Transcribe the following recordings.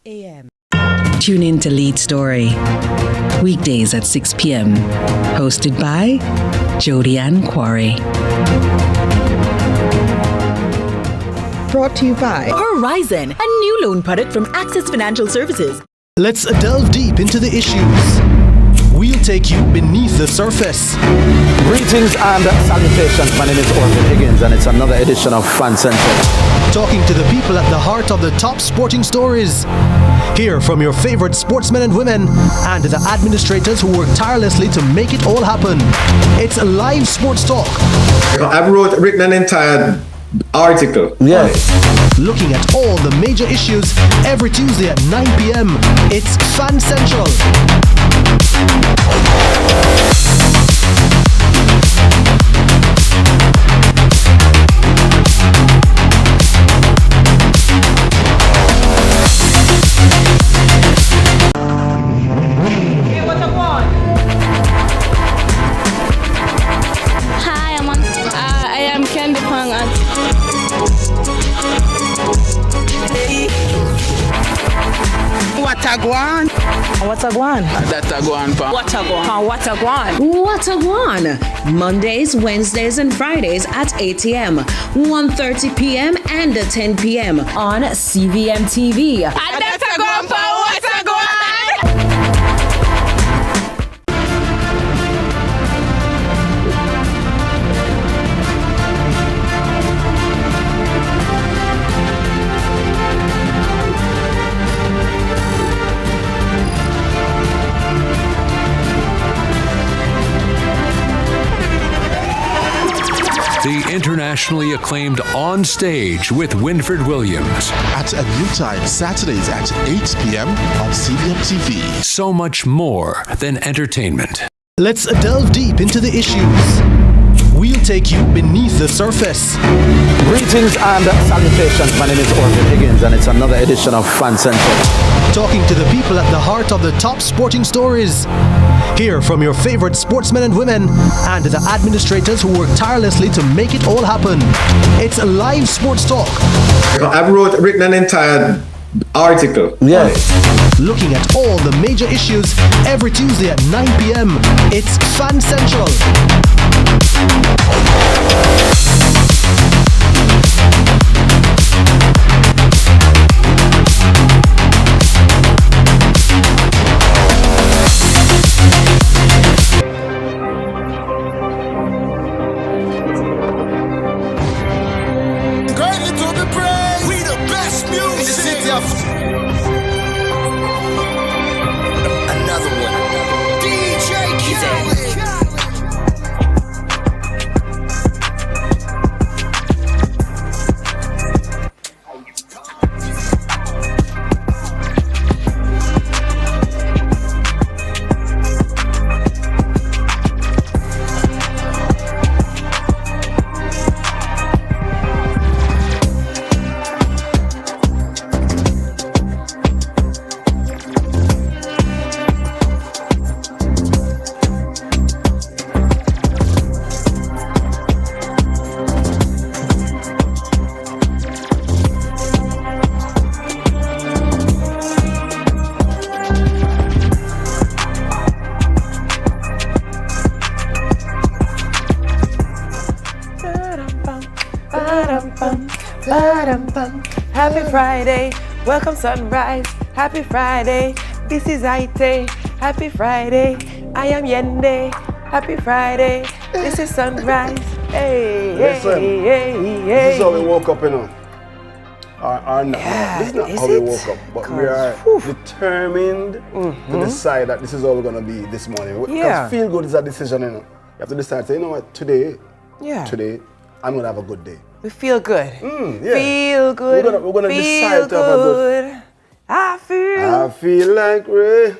a.m. Tune in to Lead Story, weekdays at 6 p.m. Hosted by Jody Ann Quarry. Brought to you by Horizon, a new loan product from Access Financial Services. Let's delve deep into the issues. We'll take you beneath the surface. Greetings and salutations. My name is Orville Higgins, and it's another edition of Fan Central. Talking to the people at the heart of the top sporting stories. Hear from your favorite sportsmen and women and the administrators who work tirelessly to make it all happen. It's a live sports talk. I've written an entire article. Yeah. Looking at all the major issues every Tuesday at 9 p.m. It's Fan Central. Watagwan. Mondays, Wednesdays, and Fridays at 8 a.m., 1:30 p.m., and 10 p.m. on CVM TV. The internationally acclaimed On Stage with Winfred Williams. At a new time, Saturdays at 8 p.m. on CVM TV. So much more than entertainment. Let's delve deep into the issues. We'll take you beneath the surface. Greetings and salutations. My name is Orville Higgins, and it's another edition of Fan Central. Talking to the people at the heart of the top sporting stories. Hear from your favorite sportsmen and women and the administrators who work tirelessly to make it all happen. It's a live sports talk. I've written an entire article. Yeah. Looking at all the major issues every Tuesday at 9 p.m. It's Fan Central. Happy Friday, welcome sunrise. Happy Friday, this is Aite. Happy Friday, I am Yende. Happy Friday, this is sunrise. Hey, Listen, hey, hey, this is how we hey. woke up, you know. Yeah, this is not is how we it? woke up, but we are determined to decide that this is how we're going to be this morning. Yeah. Because feel good is a decision, you know. You have to decide, say, you know what, today, I'm going to have a good day. We feel good. Yeah. Feel good. We're gonna feel decide to have a good. I feel like Ray.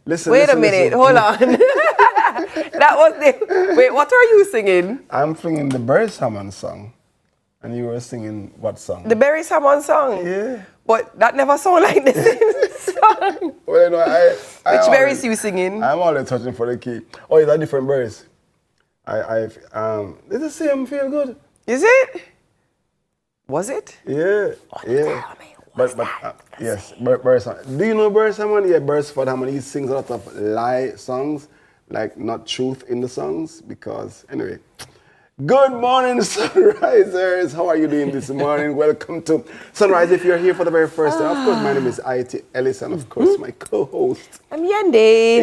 Listen. Wait a minute. Hold on. That was the. Wait, what are you singing? I'm singing the Barry Salmon song, and you were singing what song? The Barry Salmon song. Yeah. But that never sound like the same song. Well, you know, Which berries you singing? I'm always touching for the key. Oh, is that different berries? It's the same. Feel good. Is it? Was it? Yeah. Yeah. Yes, Burris Hammond. Do you know Burris Hammond? Yeah, Burris Hammond. He sings a lot of lie songs, like not truth in the songs. Because anyway, good morning, Sunrisers. How are you doing this morning? Welcome to Sunrise. If you're here for the very first time, of course, my name is It Ellis, and of course, my co-host. I'm Yende.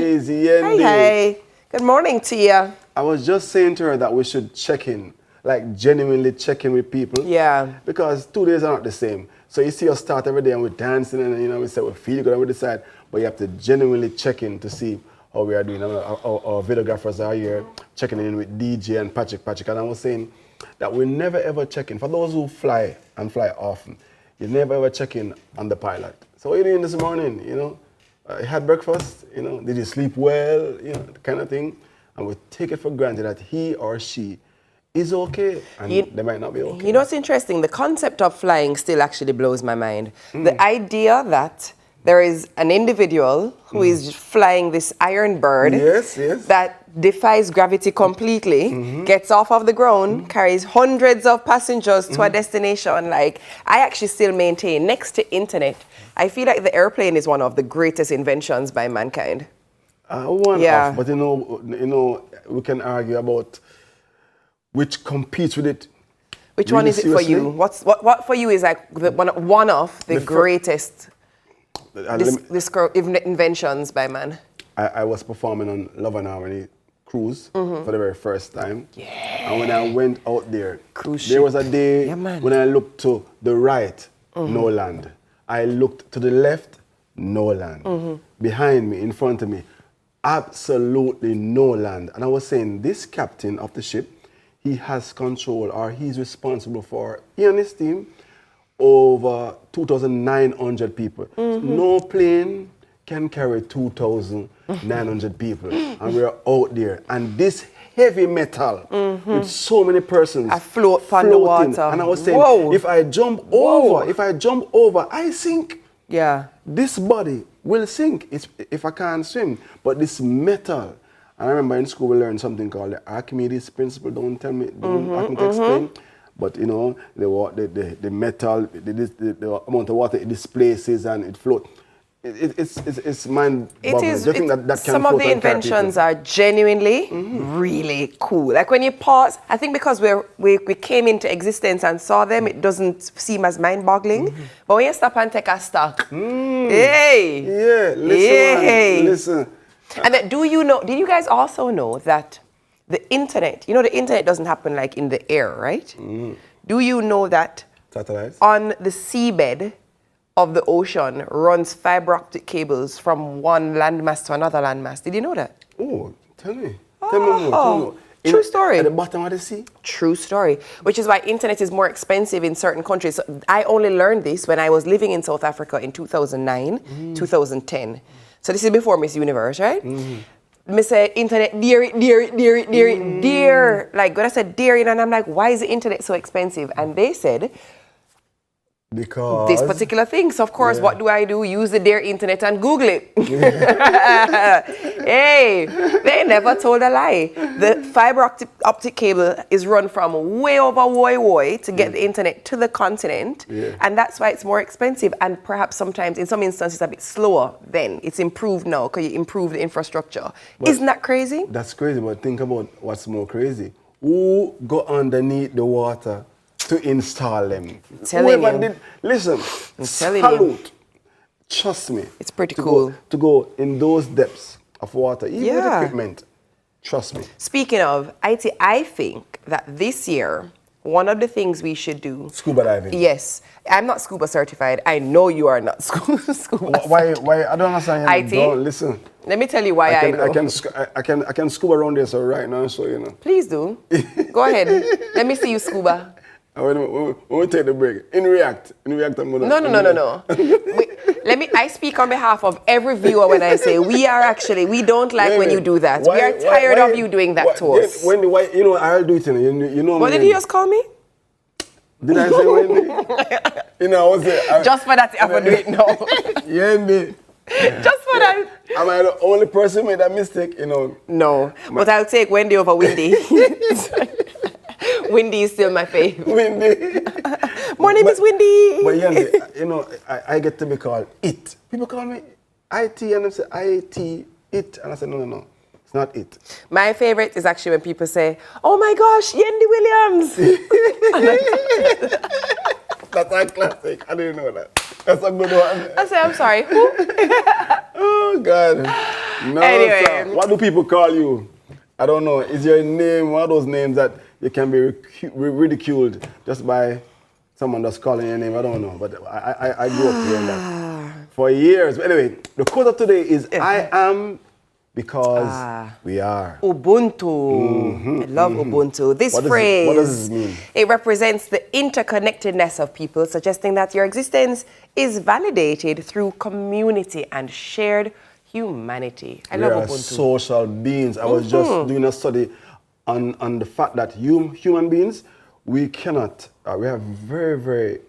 Is Yende. Hey. Good morning to you. I was just saying to her that we should check in, like genuinely check in with people. Yeah. Because 2 days are not the same. So you see us start every day and we're dancing and we say we feel good and we decide, but you have to genuinely check in to see how we are doing. Our videographers are here checking in with DJ and Patrick. And I was saying that we never ever check in. For those who fly and fly often, you never ever check in on the pilot. So what are you doing this morning? You had breakfast, did you sleep well, the kind of thing. And we take it for granted that he or she is okay, and they might not be okay. You know what's interesting? The concept of flying still actually blows my mind. The idea that there is an individual who is flying this iron bird that defies gravity completely, gets off of the ground, carries hundreds of passengers to a destination. Like, I actually still maintain, next to internet, I feel like the airplane is one of the greatest inventions by mankind. But we can argue about which competes with it. Which one is it for you? What for you is like one of the greatest inventions by man? I was performing on Love and Harmony cruise for the very first time. Yeah. And when I went out there, there was a day when I looked to the right, no land. I looked to the left, no land. Behind me, in front of me, absolutely no land. And I was saying, this captain of the ship, he has control, or he's responsible for, he and his team, over 2,900 people. So no plane can carry 2,900 people. And we're out there. And this heavy metal with so many persons afloat on the water. And I was saying, if I jump over, I sink. Yeah. This body will sink if I can't swim. But this metal, I remember in school we learned something called the Archimedes principle. Don't tell me, I can explain. But the metal, the amount of water it displaces and it floats. It's mind-boggling. It is. Some of the inventions are genuinely really cool. Like when you pause, I think because we came into existence and saw them, it doesn't seem as mind-boggling. But when you stop and take a stock, listen. And then, did you guys also know that the internet, the internet doesn't happen like in the air, right? Do you know that on the seabed of the ocean runs fiber optic cables from one landmass to another landmass? Did you know that? Oh, tell me. Tell me more. True story. At the bottom of the sea? True story. Which is why internet is more expensive in certain countries. So I only learned this when I was living in South Africa in 2009, 2010. So this is before Miss Universe, right? Me say internet dear. Like when I said dear, and I'm like, why is the internet so expensive? And they said, because this particular thing. So of course, what do? Use the dear internet and Google it. Hey, they never told a lie. The fiber optic cable is run from way over Woy to get the internet to the continent. And that's why it's more expensive. And perhaps sometimes, in some instances, a bit slower then. It's improved now because you improve the infrastructure. But isn't that crazy? That's crazy, but think about what's more crazy. Who go underneath the water to install them? Listen, salute. Trust me. It's pretty cool. To go in those depths of water, even with equipment. Trust me. Speaking of, I think that this year, one of the things we should do... Scuba diving. Yes. I'm not scuba certified. I know you are not scuba Why? I don't understand. Don't listen. Let me tell you why I know. I can scuba around there right now, so you know. Please do. Go ahead. Let me see you scuba. When we take the break, in react, I'm gonna. No. I speak on behalf of every viewer when I say we don't like when you do that. We are tired of you doing that to us. Wendy, I'll do it. You know. What did you just call me? Did I say Wendy? I was there. Just for that, I have to do it now. Wendy. Just for that. Am I the only person who made that mistake? No, but I'll take Wendy over Windy. Windy is still my fave. Windy. Morning, Miss Windy. But Yendi, you know, I get to be called it. People call me IT and they say IT, it. And I say, no. It's not it. My favorite is actually when people say, oh my gosh, Yendi Williams. That's a classic. I didn't know that. That's a good one. I say, I'm sorry, who? Oh, God. No, Anyway. sir. What do people call you? I don't know. Is your name one of those names that you can be ridiculed just by someone that's calling your name? I don't know. But I grew up hearing that for years. But anyway, the quote of today is, I am because we are. Ubuntu. I love Ubuntu. This phrase, what does this mean? It represents the interconnectedness of people, suggesting that your existence is validated through community and shared humanity. I love Ubuntu. We are social beings. I was just doing a study on the fact that human beings, we cannot, we have very,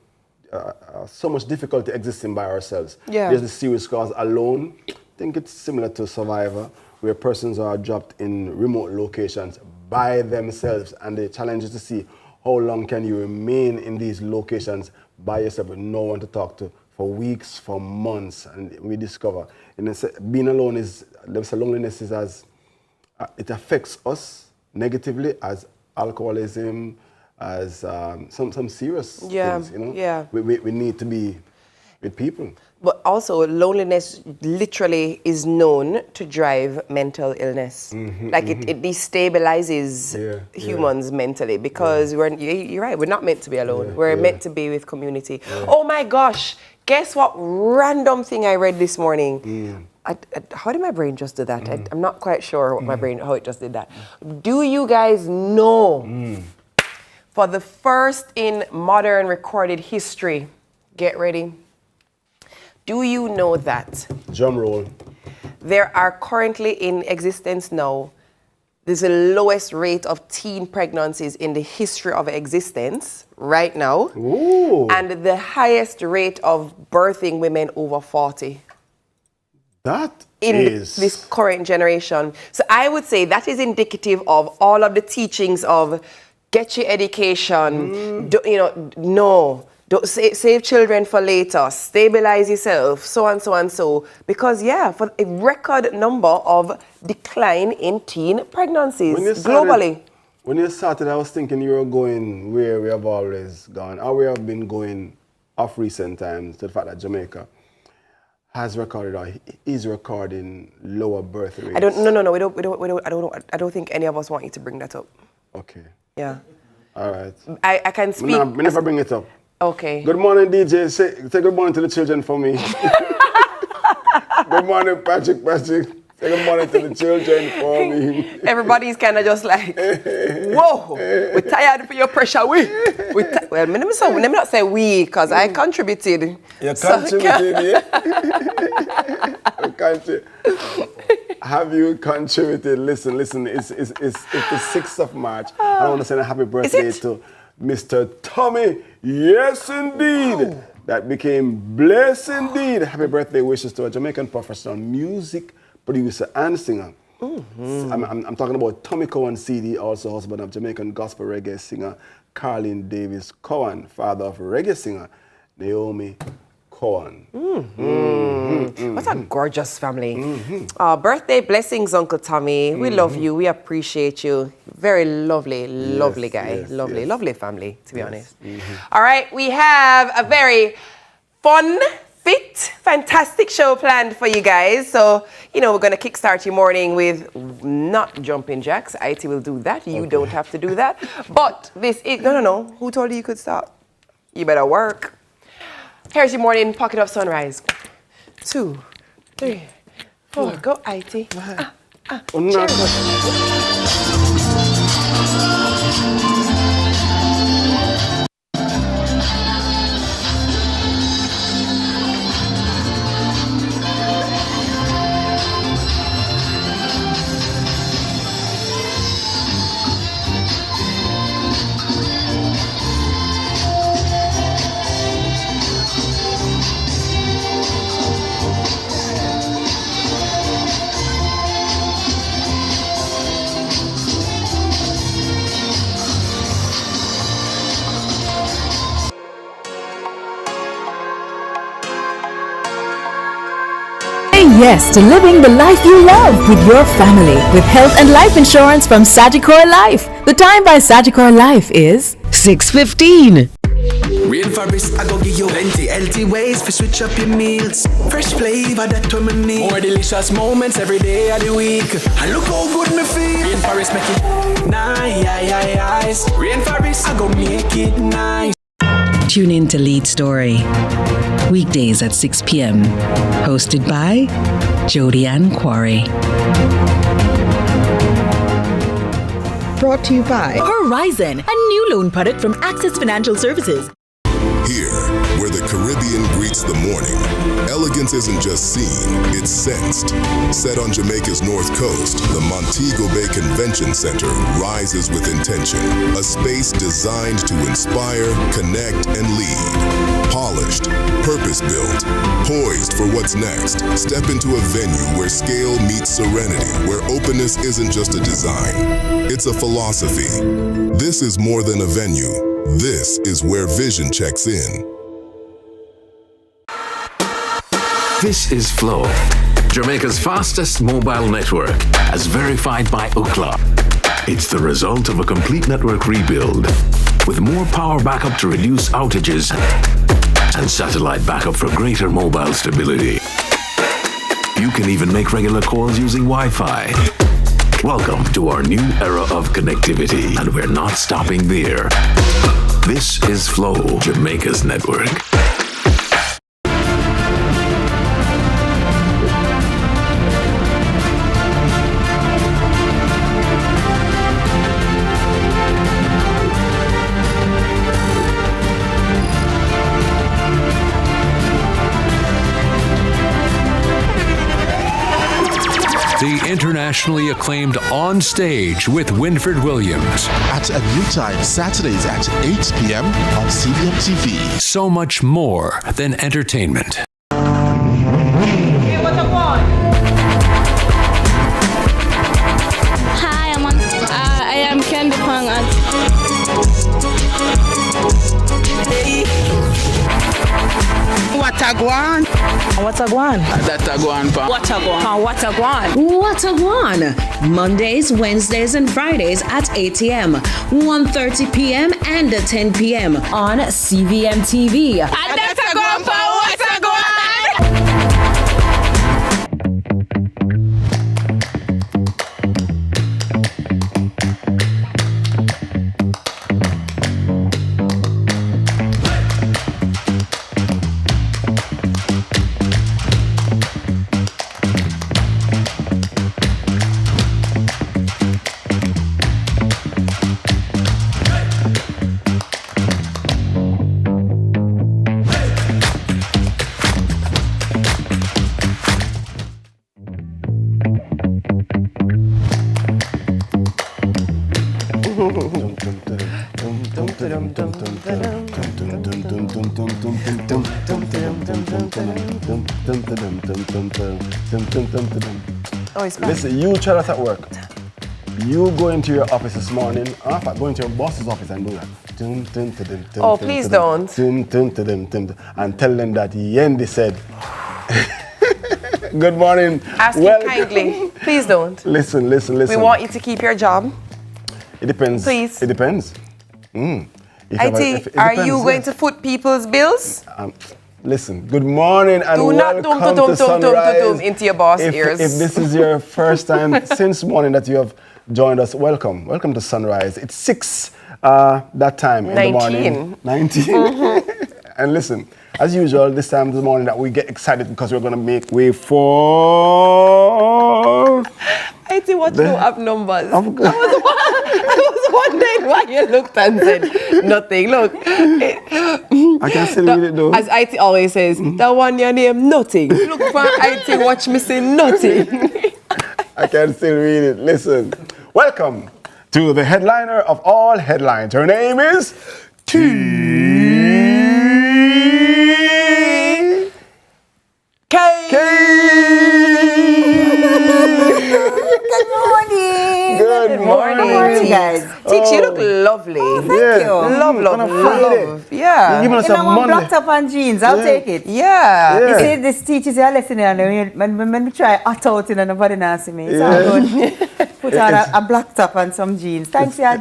so much difficulty existing by ourselves. Yeah. There's a series called Alone. I think it's similar to Survivor, where persons are dropped in remote locations by themselves, and the challenge is to see how long can you remain in these locations by yourself with no one to talk to for weeks, for months. And we discover, being alone is, loneliness is as, it affects us negatively as alcoholism, as some serious things, you know? Yeah. We need to be with people. But also, loneliness literally is known to drive mental illness. It destabilizes humans mentally, because you're right, we're not meant to be alone. We're meant to be with community. Oh my gosh, guess what random thing I read this morning? How did my brain just do that? I'm not quite sure how it just did that. Do you guys know, for the first in modern recorded history, get ready, do you know that? Drum roll. There are currently in existence now, there's the lowest rate of teen pregnancies in the history of existence right now. Ooh. And the highest rate of birthing women over 40. That in is this current generation. So I would say that is indicative of all of the teachings of get your education, don't save children for later, stabilize yourself, so and so and so. Because, for a record number of decline in teen pregnancies globally. When you started, I was thinking you were going where we have always gone, or we have been going off recent times, to the fact that Jamaica has recorded or is recording lower birth rates. I don't think any of us want you to bring that up. Okay. Yeah. All right. I can speak. I never bring it up. Okay. Good morning, DJ. Say good morning to the children for me. Good morning, Patrick. Say good morning to the children for me. Everybody's kind of just like, whoa, we're tired for your pressure. Well, let me not say we, because I contributed. You contributed, Have you contributed? Listen, it's the 6th of March. I want to send a happy birthday to Mr. Tommy. Yes, indeed. That became blessed indeed. Happy birthday wishes to a Jamaican professional music producer and singer. I'm talking about Tommy Cowan CD, also husband of Jamaican gospel reggae singer Carlin Davis Cowan, father of reggae singer Naomi Cowan. What a gorgeous family. Birthday blessings, Uncle Tommy. We love you. We appreciate you. Very lovely guy. Lovely family, to be honest. All right, we have a very fun, fit, fantastic show planned for you guys. So, we're going to kickstart your morning with not jumping jacks. IT will do that. You don't have to do that. But this is... No. Who told you could start? You better work. Here's your morning pocket of sunrise. 2, 3, 4. Go, IT. yes to living the life you love with your family with health and life insurance from Sagicor Life. The time by Sagicor Life is 6:15. Rainforest, I go give you plenty healthy ways to switch up your meals. Fresh flavor that to me need. More delicious moments every day of the week. And look how good me feel. Rainforest make it nice. Rainforest, I go make it nice. Tune in to Lead Story. Weekdays at 6 p.m. Hosted by Jody Ann Quarry. brought to you by Horizon, a new loan product from Access Financial Services. Here, where the Caribbean greets the morning, elegance isn't just seen, it's sensed. Set on Jamaica's north coast, the Montego Bay Convention Center rises with intention. A space designed to inspire, connect, and lead. Polished, purpose-built, poised for what's next. Step into a venue where scale meets serenity, where openness isn't just a design, it's a philosophy. This is more than a venue. This is where vision checks in. This is Flow, Jamaica's fastest mobile network, as verified by Ookla. It's the result of a complete network rebuild, with more power backup to reduce outages and satellite backup for greater mobile stability. You can even make regular calls using Wi-Fi. Welcome to our new era of connectivity, and we're not stopping there. This is Flow, Jamaica's network. The internationally acclaimed On Stage with Winfred Williams. At a new time, Saturdays at 8 p.m. on CVM TV. So much more than entertainment. Hi, I am Candy Pang. What a guan? What a guan? That a guan pa. What a guan? What a guan? What a guan! Mondays, Wednesdays, and Fridays at 8 a.m., 1:30 p.m., and 10 p.m. on CVM TV. And that's a guan pa. What a guan? Listen, you Charlotte at work. You go into your office this morning, in fact, go into your boss's office and do that. Oh, please don't. And tell them that Yendi said, good morning. Ask him kindly. Please don't. Listen. We want you to keep your job. It depends. Please. It depends. IT, are you going to foot people's bills? Listen, good morning and do not welcome to Sunrise. Into your boss ears. If this is your first time since morning that you have joined us, welcome. Welcome to Sunrise. It's 6 that time in the morning. 19. Mm-hmm. And listen, as usual, this time of the morning that we get excited because we're going to make way for... IT, what you have numbers? I was wondering why you looked and said nothing. Look. I can still read it though. As IT always says, that one your name, nothing. Look for IT, watch me say nothing. I can still read it. Listen. Welcome to the headliner of all headlines. Her name is K. Good Good morning. How are you guys? Tix, you look lovely. Oh, thank you. Love. Yeah. You're giving us some one money. blocked up on jeans. I'll take it. Yeah. You see, this teaches you a lesson, and when we try hot out, and nobody knows me. It's all good. Put on a black top and some jeans. Thanks, Jen.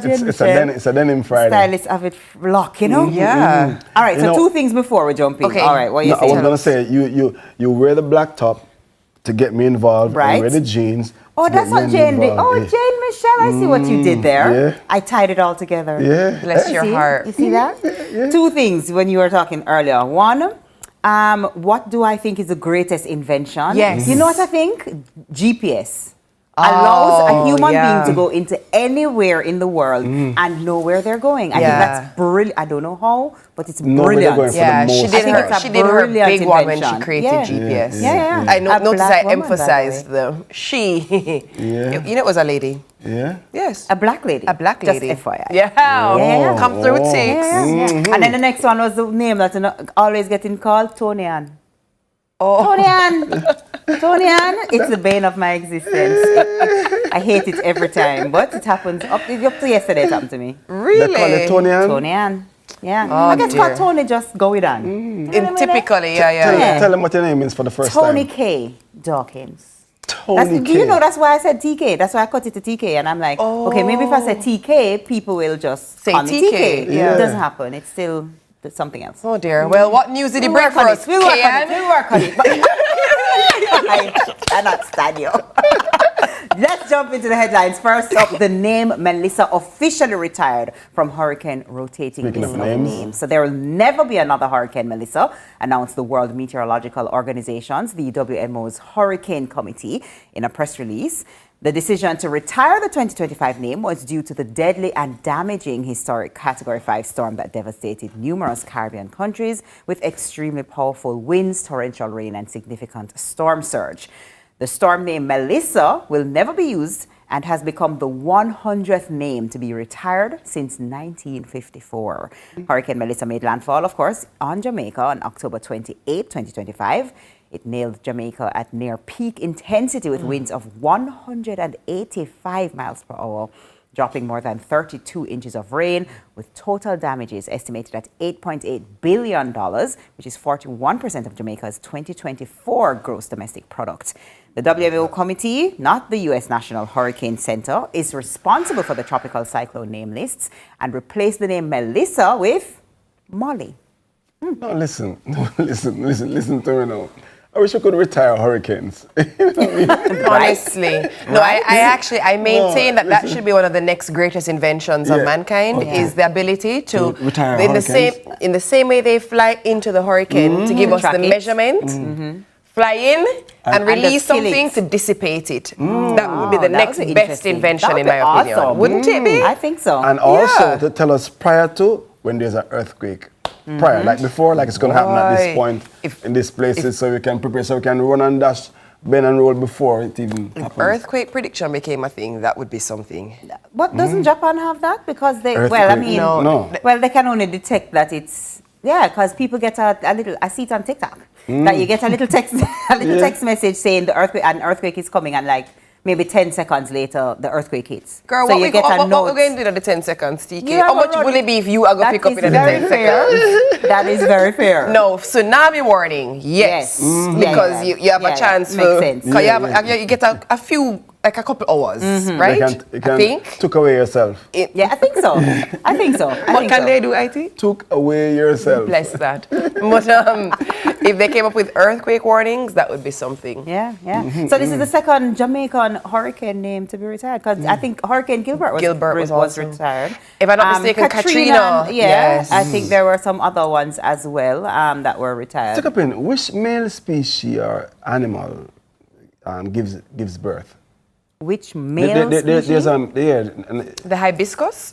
It's a denim Friday. Stylists have it locked, you know? Yeah. All right, so two things before we jump in. Okay. All right, what you I saying? was going to say, you wear the black top to get me involved. Right. And wear the jeans. Oh, that's what Jane did. Oh, Jane Michelle, I see what you did there. Yeah. I tied it all together. Yeah. Bless your heart. You see that? Yeah. Two things when you were talking earlier. One, what do I think is the greatest invention? Yes. You know what I think? GPS. Allows a human being to go into anywhere in the world and know where they're going. I think that's brilliant. I don't know how, but it's brilliant. Yeah, she did her big one when she created GPS. Yeah. I noticed I emphasized the she. Yeah. You know it was a lady. Yeah. Yes. A black lady. A black lady. Just FYI. Yeah. Come through with Tix. And then the next one was the name that you always getting called, Tony Ann. Tony Ann, it's the bane of my existence. I hate it every time, but it happens. Up to yesterday, it happened to me. Really? They call it Tony Ann? Tony Ann. Yeah. Oh, I guess called Tony, just go with on. Typically, Tell them what your name is for the first Tony time. K. Dawkins. Tony K. Do you know that's why I said TK? That's why I cut it to TK. And I'm like, okay, maybe if I say TK, people will just say call me TK. It doesn't happen. It's still something else. Oh dear. Well, what news did you bring for us? We'll work on it. I cannot stand you. Let's jump into the headlines. First up, the name Melissa officially retired from hurricane rotating list of names. So there will never be another Hurricane Melissa, announced the World Meteorological Organization's, the WMO's Hurricane Committee, in a press release. The decision to retire the 2025 name was due to the deadly and damaging historic Category 5 storm that devastated numerous Caribbean countries with extremely powerful winds, torrential rain, and significant storm surge. The storm name Melissa will never be used and has become the 100th name to be retired since 1954. Hurricane Melissa made landfall, of course, on Jamaica on October 28, 2025. It nailed Jamaica at near peak intensity with winds of 185 miles per hour, dropping more than 32 inches of rain, with total damages estimated at $8.8 billion, which is 41% of Jamaica's 2024 gross domestic product. The WMO committee, not the U.S. National Hurricane Center, is responsible for the tropical cyclone name lists and replaced the name Melissa with Molly. No, listen to me now. I wish I could retire hurricanes. Honestly. No, I maintain that should be one of the next greatest inventions of mankind, is the ability to retire in the same way they fly into the hurricane to give us the measurement, fly in and release something to dissipate it. That would be the next best invention in my opinion. Wouldn't it be? I think so. And also to tell us prior to when there's an earthquake. Prior, like before, like it's going to happen at this point in these places, so we can prepare, so we can run and dash, bend and roll before it even happens. If earthquake prediction became a thing, that would be something. But doesn't Japan have that? Because they, earthquake. Well, they can only detect that it's, because people get I see it on TikTok, that you get a little text, text message saying the earthquake is coming, and like, maybe 10 seconds later, the earthquake hits. Girl, so what you get a note. we're going to do in the 10 seconds, TK? How much will it be if you are going to pick up in the 10 seconds? That is very fair. No, tsunami warning, yes. Because you have a chance makes sense. Because you get a few, like a couple hours, right? You can took away yourself. I think so. What can they do, IT? Took away yourself. Bless that. But if they came up with earthquake warnings, that would be something. Yeah. So this is the second Jamaican hurricane name to be retired, because I think Hurricane Gilbert was retired. If I'm not mistaken, Katrina. Yes. I think there were some other ones as well that were retired. Take up in which male species or animal gives birth? Which male species? There's the hibiscus?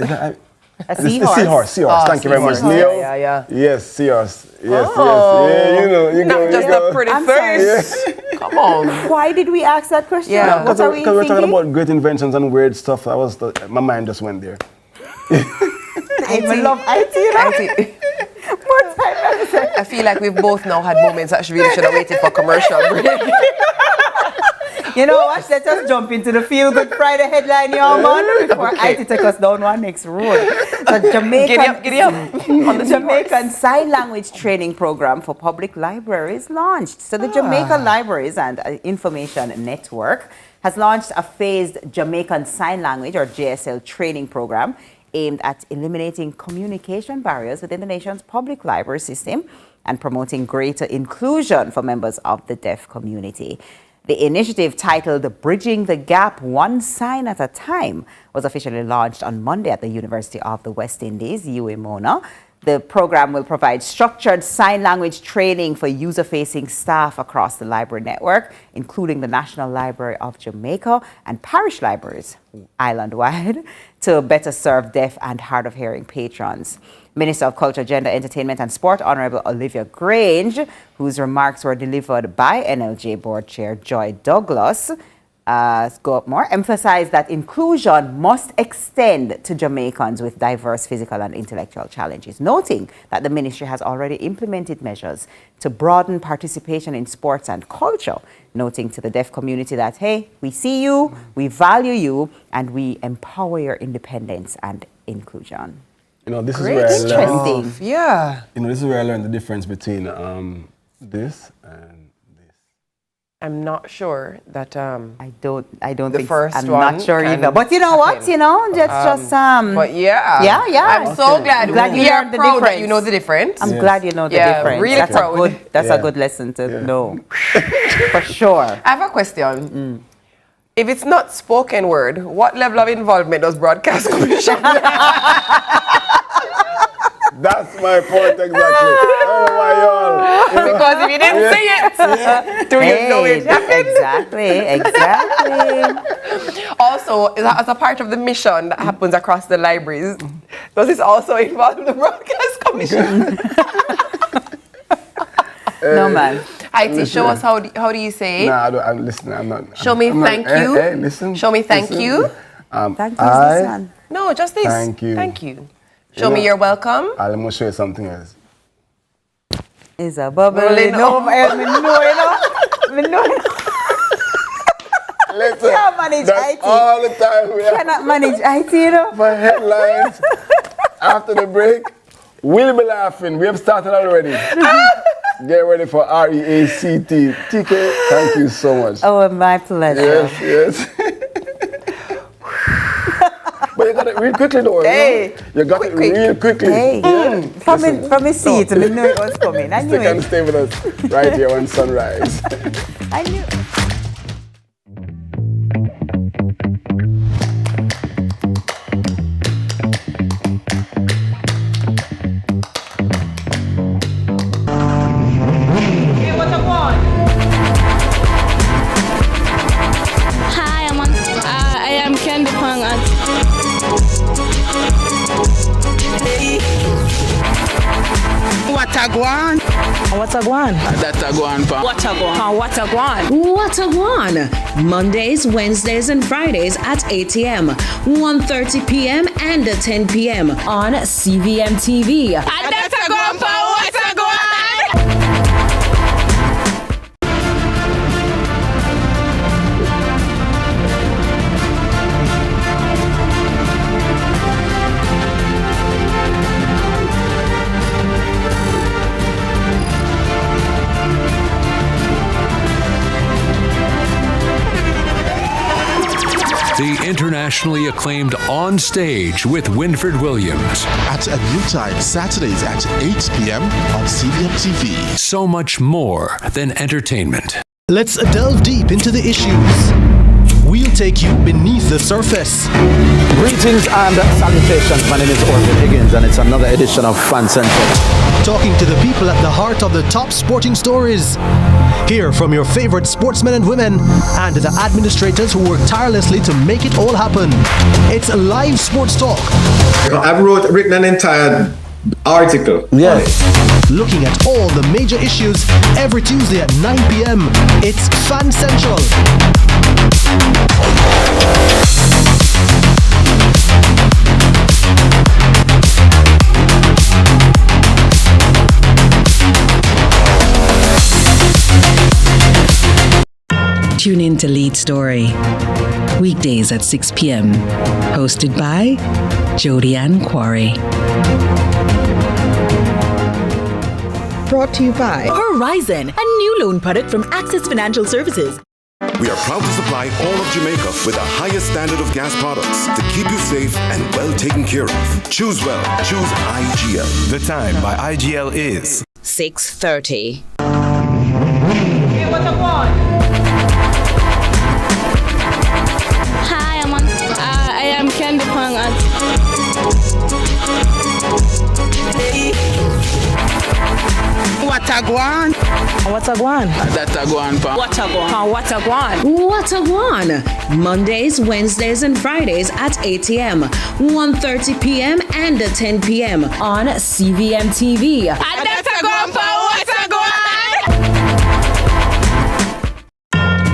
A seahorse. Seahorse. Thank you very much, Leo. Yeah. Yes, seahorse. Yes. Yeah, you know. Not just a pretty face. Yeah. Come on. Why did we ask that question? Yeah, because we're talking about great inventions and weird stuff. My mind just went there. I love IT. I feel like we've both now had moments that really should have waited for commercial break. You know what? Let's just jump into the Feel Good Friday headline, y'all, man, before I take us down one next road. So Giddy up. On the Jamaican Sign Language Training Program for Public Libraries launched. So the Jamaica Libraries and Information Network has launched a phased Jamaican Sign Language, or JSL, training program aimed at eliminating communication barriers within the nation's public library system and promoting greater inclusion for members of the deaf community. The initiative, titled Bridging the Gap One Sign at a Time, was officially launched on Monday at the University of the West Indies, UWMONA. The program will provide structured sign language training for user-facing staff across the library network, including the National Library of Jamaica and parish libraries island-wide, to better serve deaf and hard of hearing patrons. Minister of Culture, Gender, Entertainment and Sport, Honorable Olivia Grange, whose remarks were delivered by NLJ Board Chair Joy Douglas, emphasized that inclusion must extend to Jamaicans with diverse physical and intellectual challenges, noting that the ministry has already implemented measures to broaden participation in sports and culture, noting to the deaf community that, hey, we see you, we value you, and we empower your independence and inclusion. You know, this Great. is where I learned. Interesting. Yeah. You know, this is where I learned the difference between this and I'm not sure that I don't the think first I'm one not sure can either. But you know what? happen. You know, that's just But yeah. Yeah. I'm so glad. you We are learned the proud that difference. you know the difference. I'm glad you know the difference. Really that's proud. That's a good lesson to know. For sure. I have a question. If it's not spoken word, what level of involvement does Broadcast Commission have? That's my point exactly. Oh my God. Because if you didn't see it, do you know it happened? Exactly. Also, as a part of the mission that happens across the libraries, does this also involve the Broadcast Commission? No, man. IT, show us how do you say it? No, I'm listening. I'm not. Show me thank you. Hey, listen. Show me thank you. Thank you, listen. No, just this. Thank you. Thank you. Show me you're welcome. I'm going to show you something else. It's a bubbling over. Me know. Listen, Can't manage that's IT. all the time we have. Cannot manage IT, you know. For headlines, after the break, we'll be laughing. We have started already. Get ready for REACT. TK, thank you so much. Oh, my pleasure. Yes. But you got it real quickly though. Hey. You got it real quickly. Hey. Yeah. From his seat, I knew it was coming. I knew Stick and it. stay with us right here on Sunrise. I knew. Hi, I am Candy Pang. What a guan? What a guan? That's a guan, pa. What a guan? What a guan? What a guan? Mondays, Wednesdays, and Fridays at 8 a.m., 1:30 p.m., and 10 p.m. on CVM TV. And that's a guan, pa. What a guan? The internationally acclaimed On Stage with Winfred Williams. At a new time, Saturdays at 8 p.m. on CVM TV. So much more than entertainment. Let's delve deep into the issues. We'll take you beneath the surface. Greetings and salutations. My name is Orville Higgins, and it's another edition of Fan Central. Talking to the people at the heart of the top sporting stories. Hear from your favorite sportsmen and women and the administrators who work tirelessly to make it all happen. It's live sports talk. I've written an entire article. Yes. Looking at all the major issues every Tuesday at 9 p.m. It's Fan Central. Tune in to Lead Story. Weekdays at 6 p.m. Hosted by Jodianne Quarry. Brought to you by Horizon, a new loan product from Access Financial Services. We are proud to supply all of Jamaica with the highest standard of gas products to keep you safe and well taken care of. Choose well. Choose IGL. The time by IGL is 6:30. Hi, I am Candy Pang at Watagwan. Watagwan. Datagwan. Watagwan. Watagwan. Mondays, Wednesdays, and Fridays at 8 a.m., 1:30 p.m., and 10 p.m. on CVMTV.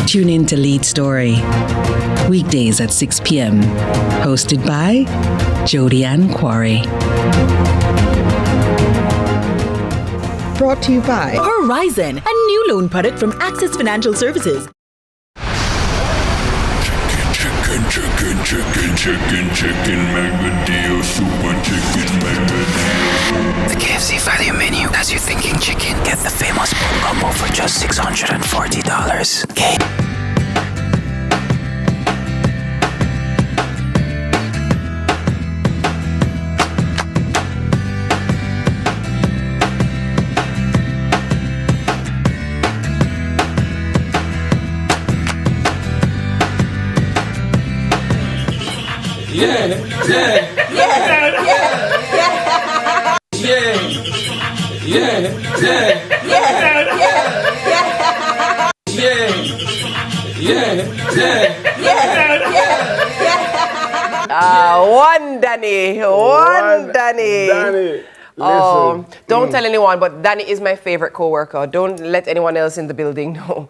Tune in to Lead Story. Weekdays at 6 p.m. Hosted by Jodianne Quarry. Brought to you by Horizon, a new loan product from Access Financial Services. Chicken, mega deal, super chicken, mega deal. The KFC value menu has you thinking chicken. Get the famous bone combo for just $640. Okay. Yeah. One Danny. Oh, don't tell anyone, but Danny is my favorite co-worker. Don't let anyone else in the building know.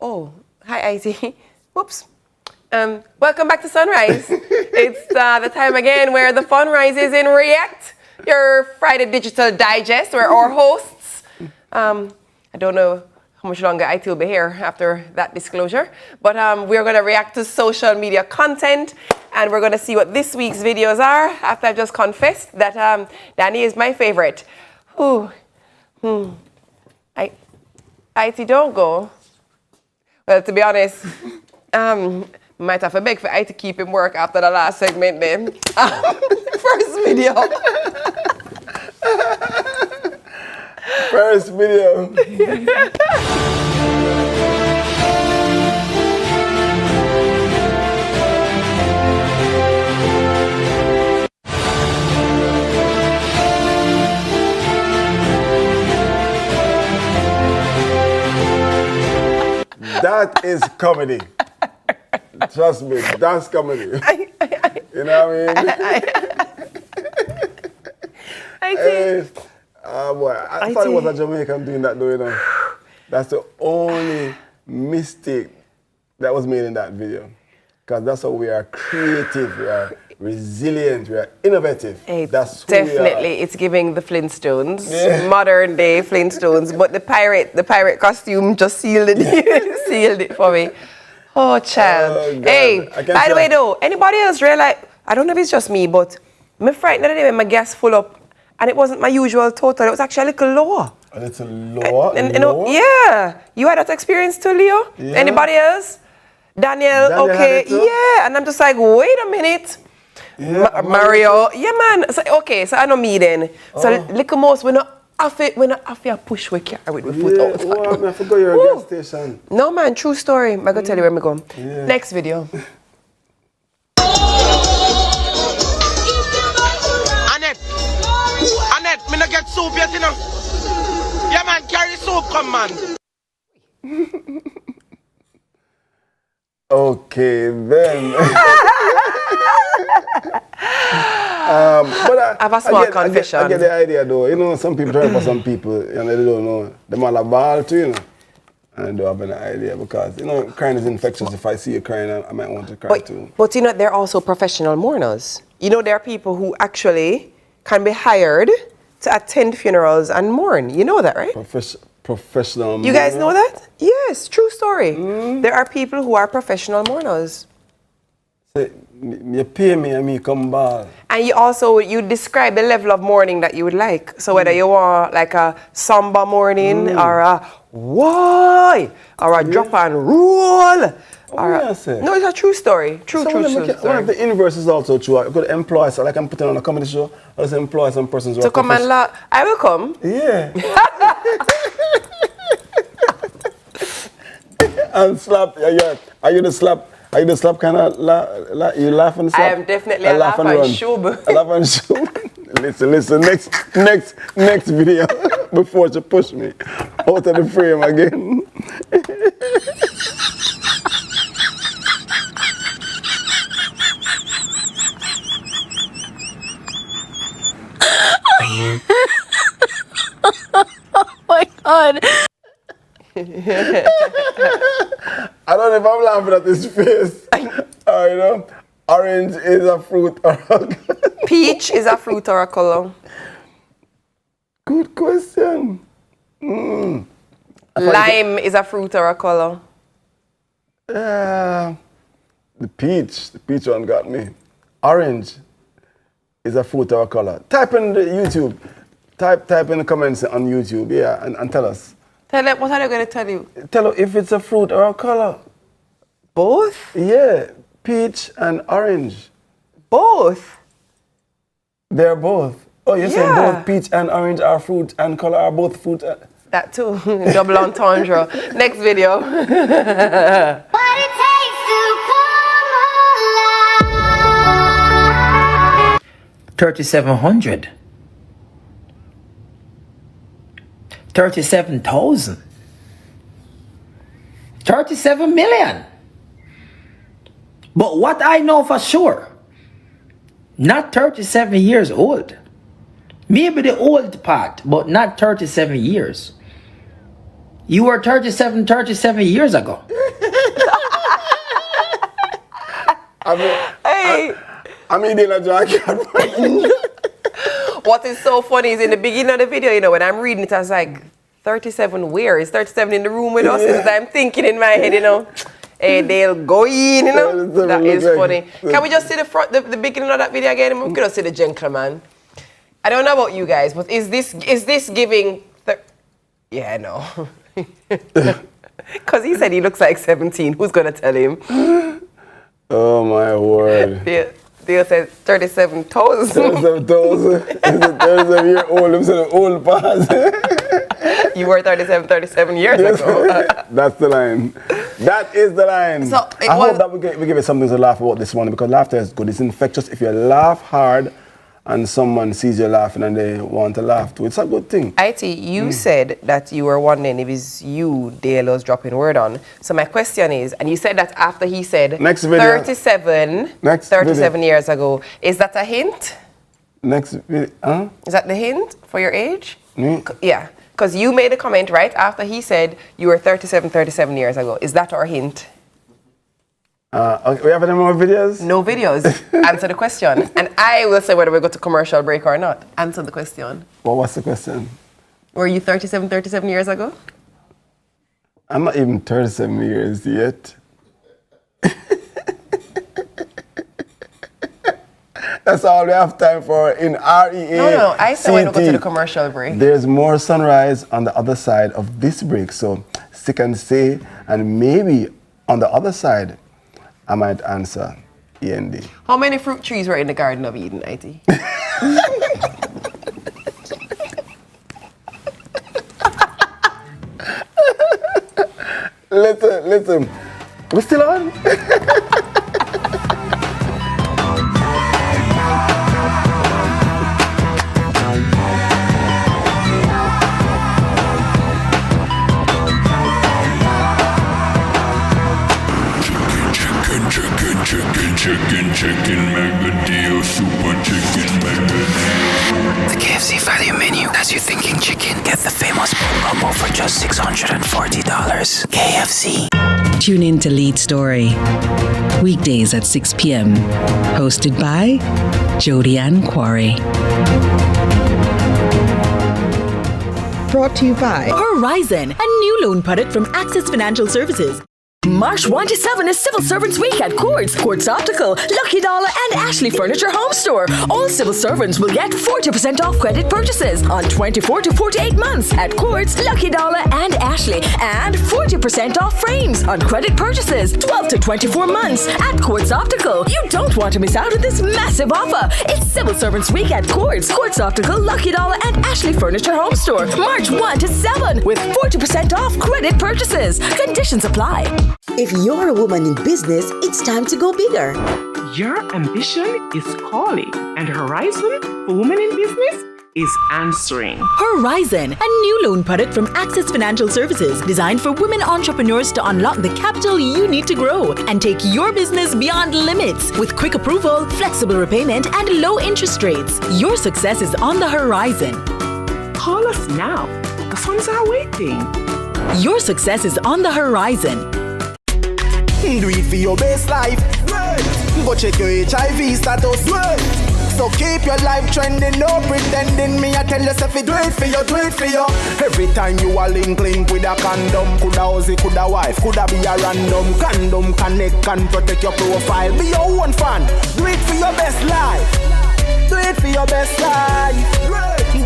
Oh, hi, IT. Whoops. Welcome back to Sunrise. It's the time again where the fun rises in React, your Friday digital digest, where our hosts, I don't know how much longer IT will be here after that disclosure, but we're going to react to social media content, and we're going to see what this week's videos are after I've just confessed that Danny is my favorite. IT, don't go. Well, to be honest, might have to beg for I to keep him work after the last segment then. First video. First video. That is comedy. Trust me, that's comedy. You know what I mean? I thought it was a Jamaican doing that though, you know. That's the only mistake that was made in that video. Because that's how we are creative, we are resilient, we are innovative. That's who Definitely, we are. it's giving the Flintstones, modern day Flintstones, but the pirate costume just sealed it for me. Oh, child. Hey, by the way, though, anybody else realize, I don't know if it's just me, but I'm frightened the other day when my gas full up, and it wasn't my usual total. It was actually a little lower. A little lower? Yeah. You had that experience too, Leo? Yeah. Anybody else? Daniel, okay. Yeah. And I'm just like, wait a minute. Yeah, Mario. Yeah, man. So, okay, so I know me then. So, little most, we're not off it, push we carry with the foot out. Well, I forgot you're at a gas station. No, man, true story. I'm going to tell you where I'm going. Yeah. Next video. Annette, me not get soup yet, you know. Yeah, man, carry soup, come, man. Okay, then. But I have a small confession. I get the idea, though. You know, some people try for some people, and they don't know. They might have ball too, you know. And I don't have an idea because, you know, crying is infectious. If I see you crying, I might want to cry too. But, you know, they're also professional mourners. You know, there are people who actually can be hired to attend funerals and mourn. You know that, right? professional. You guys know that? Yes, true story. There are people who are professional mourners. Say, you pay me and me come ball. And you describe the level of mourning that you would like. So whether you want like a samba mourning or a why or a drop and roll. No, it's a true story. True story. One of the inverse is also true. I could employ, so like I'm putting on a comedy show, I just employ some persons who to come and laugh. I will come. Yeah. And slap. Yeah. Are you the slap? Are you the slap kind of you laugh and slap? I am definitely a laugh and shoob. A laugh and shoob. Listen. Next video before you push me out of the frame again. Oh my God. I don't know if I'm laughing at his face. Orange is a fruit or a Peach is a fruit or a color? Good question. Lime is a fruit or a color? The peach one got me. Orange is a fruit or a color. Type in the YouTube. Type in the comments on YouTube, yeah, and tell us. Tell them, what are they going to tell you? Tell them if it's a fruit or a color. Both? Yeah, peach and orange. Both? They're both. Oh, you're saying both peach and orange are fruit and color are both fruit? That too, double entendre. Next video. What it takes to come alive. 3,700. 37,000. 37 million. But what I know for sure, not 37 years old. Maybe the old part, but not 37 years. You were 37 years ago. What is so funny is in the beginning of the video, when I'm reading it, I was like, 37 where? Is 37 in the room with us? As I'm thinking in my head, hey, they'll go in, That is funny. Can we just see the beginning of that video again? We could just see the gentleman. I don't know about you guys, but is this giving? Yeah, no. Because he said he looks like 17. Who's gonna tell him? Oh my word. Theo said 37,000. 37,000. 37-year-old. I'm saying old past. You were 37 years ago. That's the line. That is the line. So I hope that we give you something to laugh about this morning, because laughter is good. It's infectious. If you laugh hard and someone sees you laughing and they want to laugh too, it's a good thing. IT, you said that you were wondering if it's you Dale was dropping word on. So my question is, and you said that after he said 37 years ago, is that a hint? Next video, Is that the hint for your age? Yeah, because you made a comment right after he said you were 37 years ago. Is that our hint? Okay, we have any more videos? No videos. Answer the question. And I will say whether we go to commercial break or not. Answer the question. Well, what's the question? Were you 37 years ago? I'm not even 37 years yet. That's all we have time for in REA. No, I said when we go to the commercial break. There's more sunrise on the other side of this break, so stick and stay, and maybe on the other side, I might answer END. How many fruit trees were in the Garden of Eden, IT? Listen. We still on? Chicken mega deal, super chicken mega deal. The KFC value menu has you thinking chicken. Get the famous combo for just $640. KFC. Tune in to Lead Story. Weekdays at 6 p.m. Hosted by Jody Ann Quarry. Brought to you by Horizon, a new loan product from Access Financial Services. March 1 to 7 is Civil Servants Week at Quartz, Quartz Optical, Lucky Dollar, and Ashley Furniture Home Store. All civil servants will get 40% off credit purchases on 24 to 48 months at Quartz, Lucky Dollar, and Ashley, and 40% off frames on credit purchases 12 to 24 months at Quartz Optical. You don't want to miss out on this massive offer. It's Civil Servants Week at Quartz, Quartz Optical, Lucky Dollar, and Ashley Furniture Home Store. March 1 to 7 with 40% off credit purchases. Conditions apply. If you're a woman in business, it's time to go bigger. Your ambition is calling, and Horizon for Women in Business is answering. Horizon, a new loan product from Access Financial Services designed for women entrepreneurs to unlock the capital you need to grow and take your business beyond limits. With quick approval, flexible repayment, and low interest rates, your success is on the horizon. Call us now. The funds are waiting. Your success is on the horizon. Do it for your best life. Go check your HIV status. So keep your life trending, no pretending. Me I tell yourself do it for you, do it for you. Every time you are link with a condom, coulda Ozzy, coulda wife, coulda be a random. Condom connect and protect your profile. Be your own fan. Do it for your best life. Do it for your best life.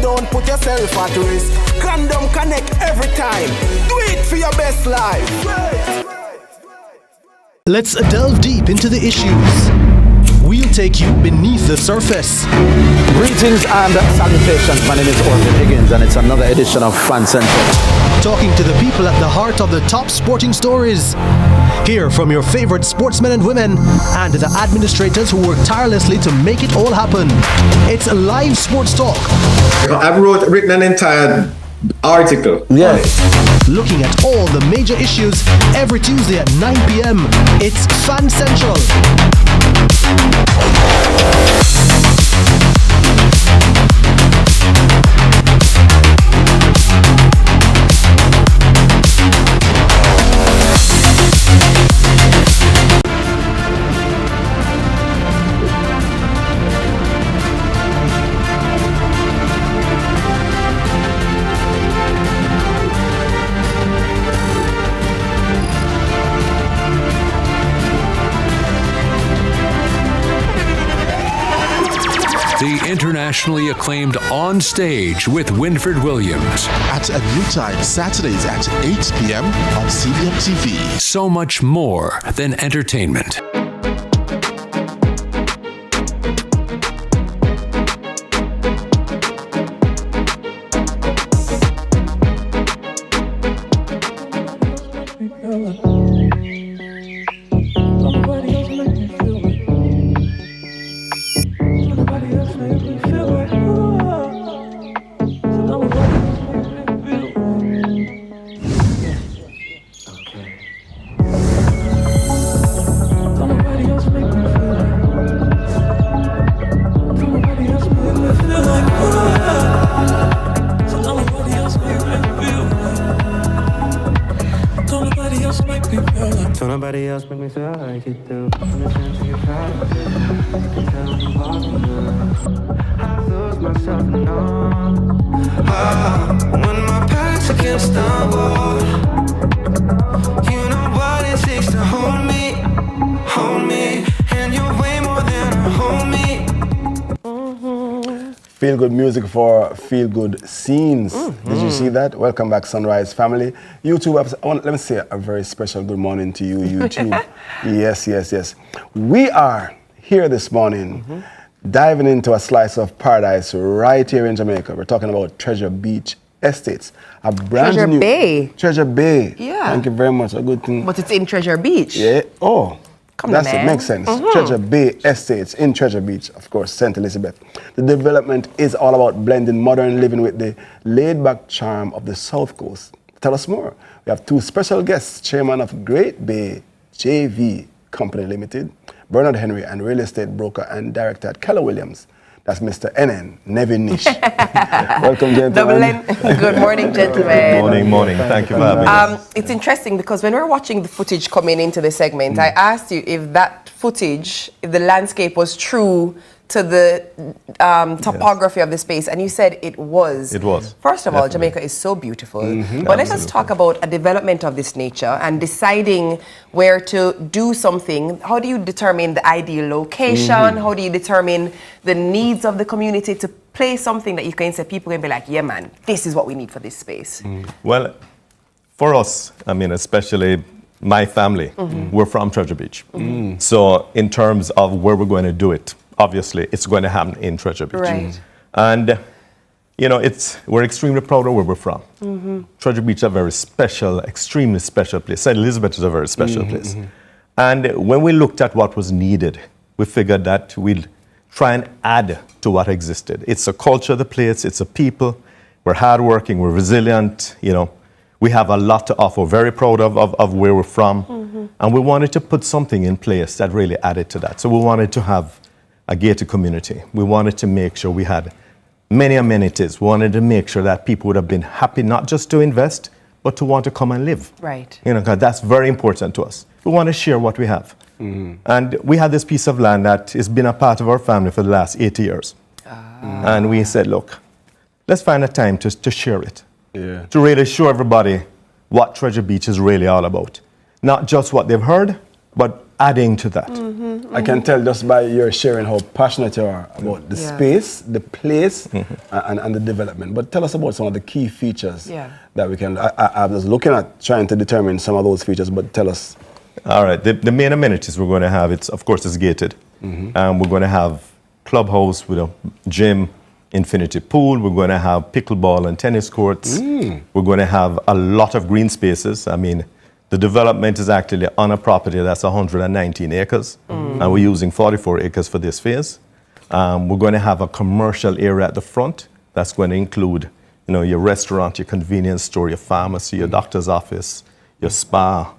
Don't put yourself at risk. Condom connect every time. Do it for your best life. Let's delve deep into the issues. We'll take you beneath the surface. Greetings and salutations. My name is Orvin Higgins, and it's another edition of Fan Central. Talking to the people at the heart of the top sporting stories. Hear from your favorite sportsmen and women and the administrators who work tirelessly to make it all happen. It's live sports talk. I've written an entire article. Yes. Looking at all the major issues every Tuesday at 9 p.m. It's Fan Central. The internationally acclaimed On Stage with Winfred Williams. At a new time, Saturdays at 8 p.m. on CVM TV. So much more than entertainment. Nobody else make me feel like you do. I lose myself in all. When my back's against the wall, you know what it takes to hold me, and you're way more than a homie. Feel good music for feel good scenes. Did you see that? Welcome back, Sunrise family. YouTube, let me say a very special good morning to you, YouTube. Yes. We are here this morning diving into a slice of paradise right here in Jamaica. We're talking about Treasure Beach Estates. A brand Treasure new Bay. Treasure Bay. Yeah. Thank you very much. A good thing. But it's in Treasure Beach. Yeah. Oh. That's man. it, makes sense. Treasure Bay Estates in Treasure Beach, of course, St. Elizabeth. The development is all about blending modern living with the laid-back charm of the South Coast. Tell us more. We have two special guests, Chairman of Great Bay JV Company Limited, Bernard Henry, and real estate broker and director at Keller Williams. That's Mr. NN, Nevin Nish. Welcome, gentlemen. Double N. Good morning, gentlemen. Morning. Thank you for having me. It's interesting because when we're watching the footage coming into the segment, I asked you if that footage, if the landscape was true to the topography of the space, and you said it was. It was. First of all, Definitely. Jamaica is so beautiful. But let us talk about a development of this nature and deciding where to do something. How do you determine the ideal location? How do you determine the needs of the community to place something that you can say people can be like, yeah, man, this is what we need for this space? Well, for us, I mean, especially my family, we're from Treasure Beach. So in terms of where we're going to do it, obviously it's going to happen in Treasure Beach. Right. And, you know, we're extremely proud of where we're from. Treasure Beach is a very special, extremely special place. St. Elizabeth is a very special place. And when we looked at what was needed, we figured that we'd try and add to what existed. It's a culture of the place, it's a people, we're hardworking, we're resilient, you know. We have a lot to offer, very proud of where we're from. And we wanted to put something in place that really added to that. So we wanted to have a gated community. We wanted to make sure we had many amenities. We wanted to make sure that people would have been happy not just to invest, but to want to come and live. Right. You know, 'cause that's very important to us. We want to share what we have. And we had this piece of land that has been a part of our family for the last 80 years. And we said, look, let's find a time to share it. To really show everybody what Treasure Beach is really all about. Not just what they've heard, but adding to that. I can tell just by your sharing how passionate you are about the space, the place, and the development. But tell us about some of the key features that we can. I was looking at trying to determine some of those features, but tell us. All right, the main amenities we're going to have, of course, it's gated. We're going to have clubhouse with a gym, infinity pool. We're going to have pickleball and tennis courts. We're going to have a lot of green spaces. I mean, the development is actually on a property that's 119 acres, and we're using 44 acres for this phase. We're going to have a commercial area at the front that's going to include, you know, your restaurant, your convenience store, your pharmacy, your doctor's office, your spa,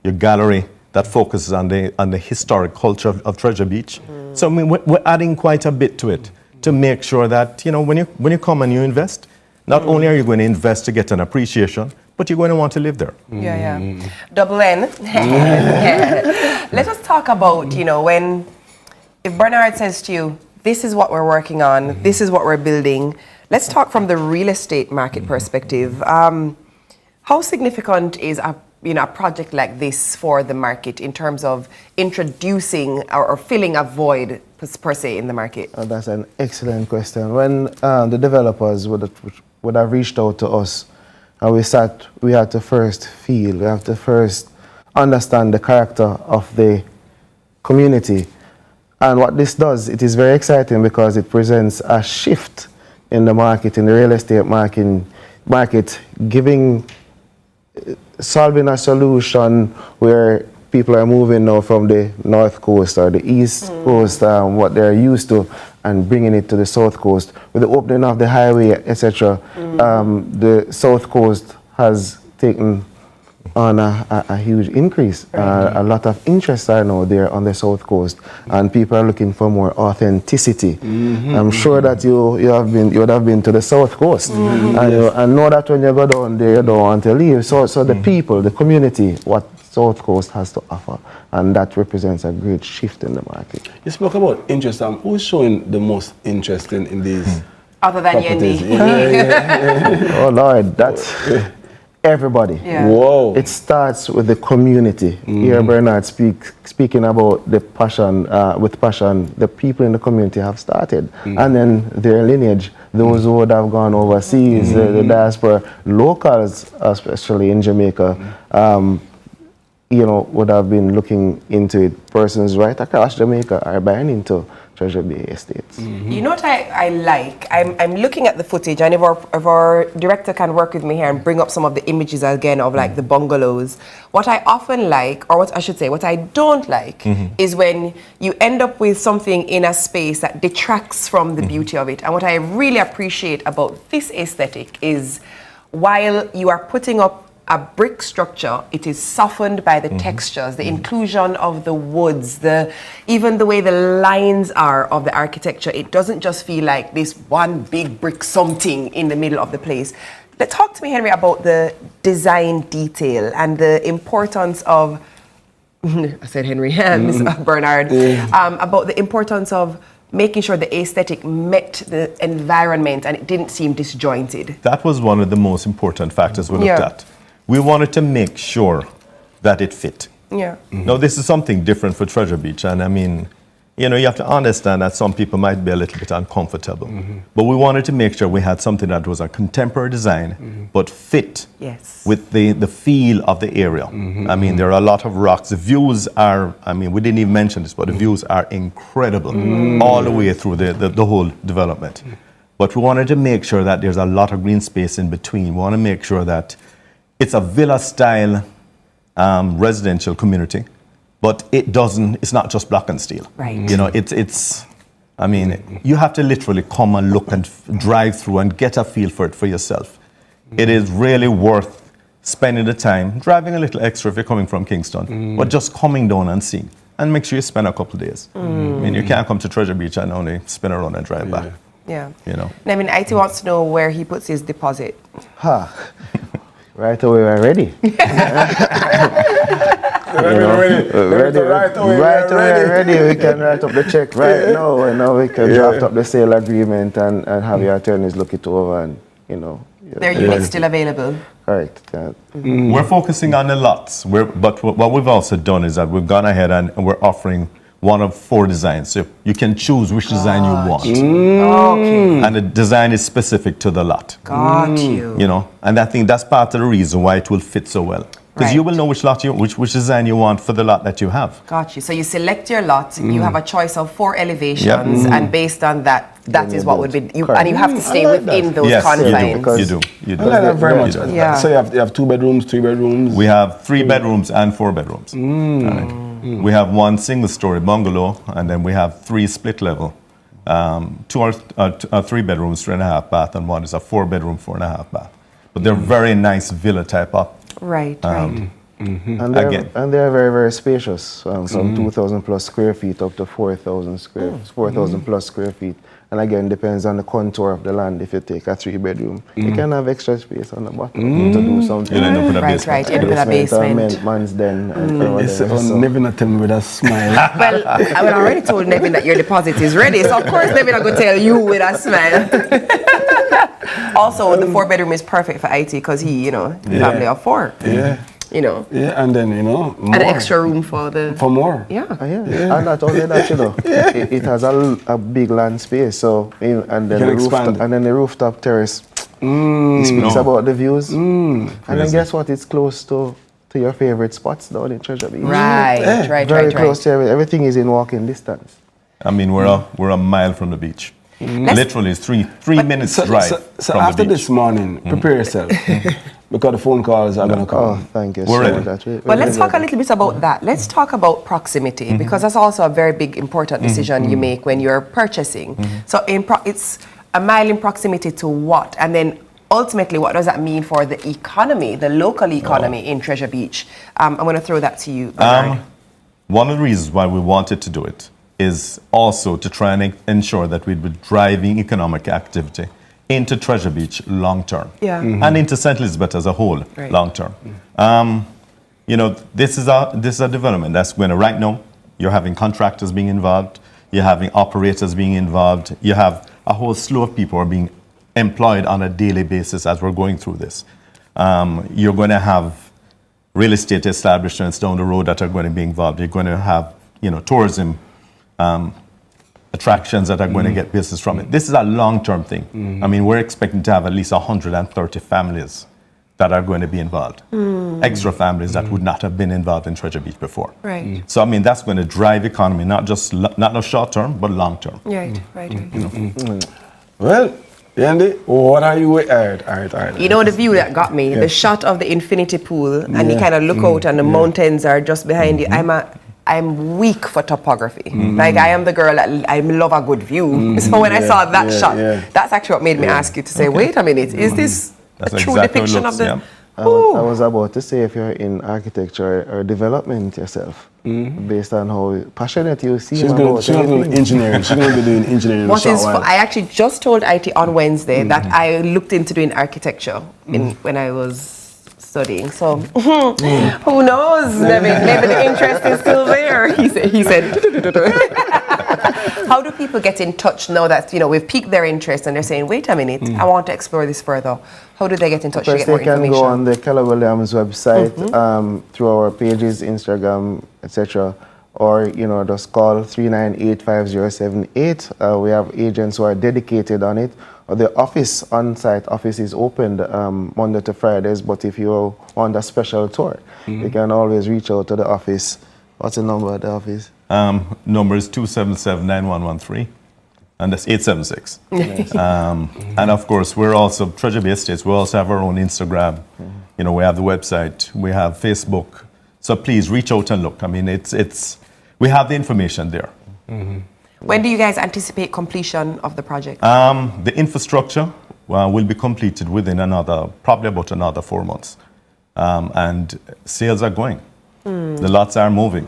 your gallery that focuses on the historic culture of Treasure Beach. So I mean, we're adding quite a bit to it, to make sure that, you know, when you come and you invest, not only are you going to invest to get an appreciation, but you're going to want to live there. Double N. Let us talk about, you know, if Bernard says to you, this is what we're working on, this is what we're building, let's talk from the real estate market perspective. How significant is a project like this for the market in terms of introducing or filling a void per se in the market? Oh, that's an excellent question. When the developers would have reached out to us, and we had to first understand the character of the community. And what this does, it is very exciting because it presents a shift in the market, in the real estate market, solving a solution where people are moving now from the north coast or the east coast, what they're used to, and bringing it to the south coast. With the opening of the highway, etc., the south coast has taken on a huge increase. A lot of interest are now there on the south coast, and people are looking for more authenticity. I'm sure that you would have been to the south coast, and know that when you go down there, you don't want to leave. So the people, the community, what South Coast has to offer, and that represents a great shift in the market. You spoke about interest. Who's showing the most interest in these other than properties? Oh Lord, that's everybody. Whoa! It starts with the community. Here, Bernard speaking about the passion. With passion, the people in the community have started, and then their lineage. Those who would have gone overseas, the diaspora, locals, especially in Jamaica. Would have been looking into it. Persons right across Jamaica are buying into Treasure Bay Estates. You know what I like? I'm looking at the footage, and if our director can work with me here and bring up some of the images again of like the bungalows. What I often like, or what I should say, what I don't like, is when you end up with something in a space that detracts from the beauty of it. And what I really appreciate about this aesthetic is while you are putting up a brick structure, it is softened by the textures, the inclusion of the woods, even the way the lines are of the architecture. It doesn't just feel like this one big brick something in the middle of the place. Talk to me, Henry, about the design detail and the importance of, I said Henry, Miss Bernard, about the importance of making sure the aesthetic met the environment and it didn't seem disjointed. That was one of the most important factors we looked at. We wanted to make sure that it fit. Yeah. Now, this is something different for Treasure Beach, and I mean, you know, you have to understand that some people might be a little bit uncomfortable. But we wanted to make sure we had something that was a contemporary design, but fit with the feel of the area. I mean, there are a lot of rocks. The views are, I mean, we didn't even mention this, but the views are incredible all the way through the whole development. But we wanted to make sure that there's a lot of green space in between. We want to make sure that it's a villa-style residential community. But it's not just block and steel. Right. You know, it's, I mean, you have to literally come and look and drive through and get a feel for it for yourself. It is really worth spending the time, driving a little extra if you're coming from Kingston, but just coming down and seeing. And make sure you spend a couple of days. I mean, you can't come to Treasure Beach and only spin around and drive back. Yeah. You know. I mean, IT wants to know where he puts his deposit. Right away, we're ready. Ready. We can write up the check right now, and now we can draft up the sale agreement and have your attorneys look it over, and you know. Their units still available. Correct. We're focusing on the lots, but what we've also done is that we've gone ahead and we're offering one of 4 designs. So you can choose which design you want. Okay. And the design is specific to the lot. Got you. You know, and I think that's part of the reason why it will fit so well. Because you will know which lot which design you want for the lot that you have. Got you. So you select your lot, you have a choice of 4 elevations, and based on that, that is what would be, and you have to stay within those confines. You do. I like that very much. Yeah. So you have 2 bedrooms, 3 bedrooms? We have 3 bedrooms and 4 bedrooms. We have 1 single-story bungalow, and then we have 3 split level. 2 are 3 bedrooms, 3.5 bath, and 1 is a 4-bedroom, 4.5 bath. But they're very nice villa type up. Right. And they're very, very spacious. From 2,000 plus square feet up to 4,000 plus square feet. And again, depends on the contour of the land. If you take a 3-bedroom, you can have extra space on the bottom to do something. You end up with a basement. Right, end up with a basement. Man's den. Nevin not tell me with a smile. Well, I already told Nevin that your deposit is ready, so of course Nevin I'm going to tell you with a smile. Also, the 4-bedroom is perfect for IT because he, you know, family of 4. Yeah. You know. Yeah, and then, you know, more. An extra room for the... For more. Yeah. And not only that, you know, it has a big land space, so, and then the rooftop terrace, it speaks about the views. And then guess what, it's close to your favorite spots down in Treasure Beach. Right. Very close to everything is in walking distance. I mean, we're a mile from the beach. Literally, it's three minutes drive so from after the beach. this morning, prepare yourself. Because the phone calls are going to come. Oh, thank you. We're ready. Well, let's talk a little bit about that. Let's talk about proximity, because that's also a very big, important decision you make when you're purchasing. So it's a mile in proximity to what? And then ultimately, what does that mean for the economy, the local economy in Treasure Beach? I'm going to throw that to you, Bernard. One of the reasons why we wanted to do it is also to try and ensure that we'd be driving economic activity into Treasure Beach long term, and into St. Elizabeth as a whole long term. You know, this is a development that's going to, right now, you're having contractors being involved, you're having operators being involved, you have a whole slew of people are being employed on a daily basis as we're going through this. You're going to have real estate establishments down the road that are going to be involved. You're going to have, you know, tourism attractions that are going to get business from it. This is a long-term thing. I mean, we're expecting to have at least 130 families that are going to be involved. Extra families that would not have been involved in Treasure Beach before. Right. So, I mean, that's going to drive economy, not short-term, but long-term. Right. Well, Yandy, what are you with? All right. You know the view that got me? The shot of the infinity pool, and you kind of look out and the mountains are just behind you. I'm weak for topography. Like, I am the girl that I love a good view. So when I saw that shot, that's actually what made me ask you to say, wait a minute, is this a true depiction of the... I was about to say, if you're in architecture or development yourself, based on how passionate you seem about she's going to do engineering. She's going to be doing engineering. I actually just told IT on Wednesday that I looked into doing architecture when I was studying. So who knows? Maybe the interest is still there. He said. people get in touch now that, we've piqued their interest and they're saying, wait a minute, I want to explore this further? How do they get in touch to get more information? They can go on the Keller Williams website through our pages, Instagram, etc. Or, just call 398-5078. We have agents who are dedicated on it. The on-site office is opened Monday to Fridays, but if you want a special tour, you can always reach out to the office. What's the number at the office? Number is 277-9113, and that's 876. And of course, we're also, Treasure Bay Estates, we also have our own Instagram. We have the website, we have Facebook. So please reach out and look. I mean, we have the information there. When do you guys anticipate completion of the project? The infrastructure will be completed within probably about another 4 months. And sales are going. The lots are moving.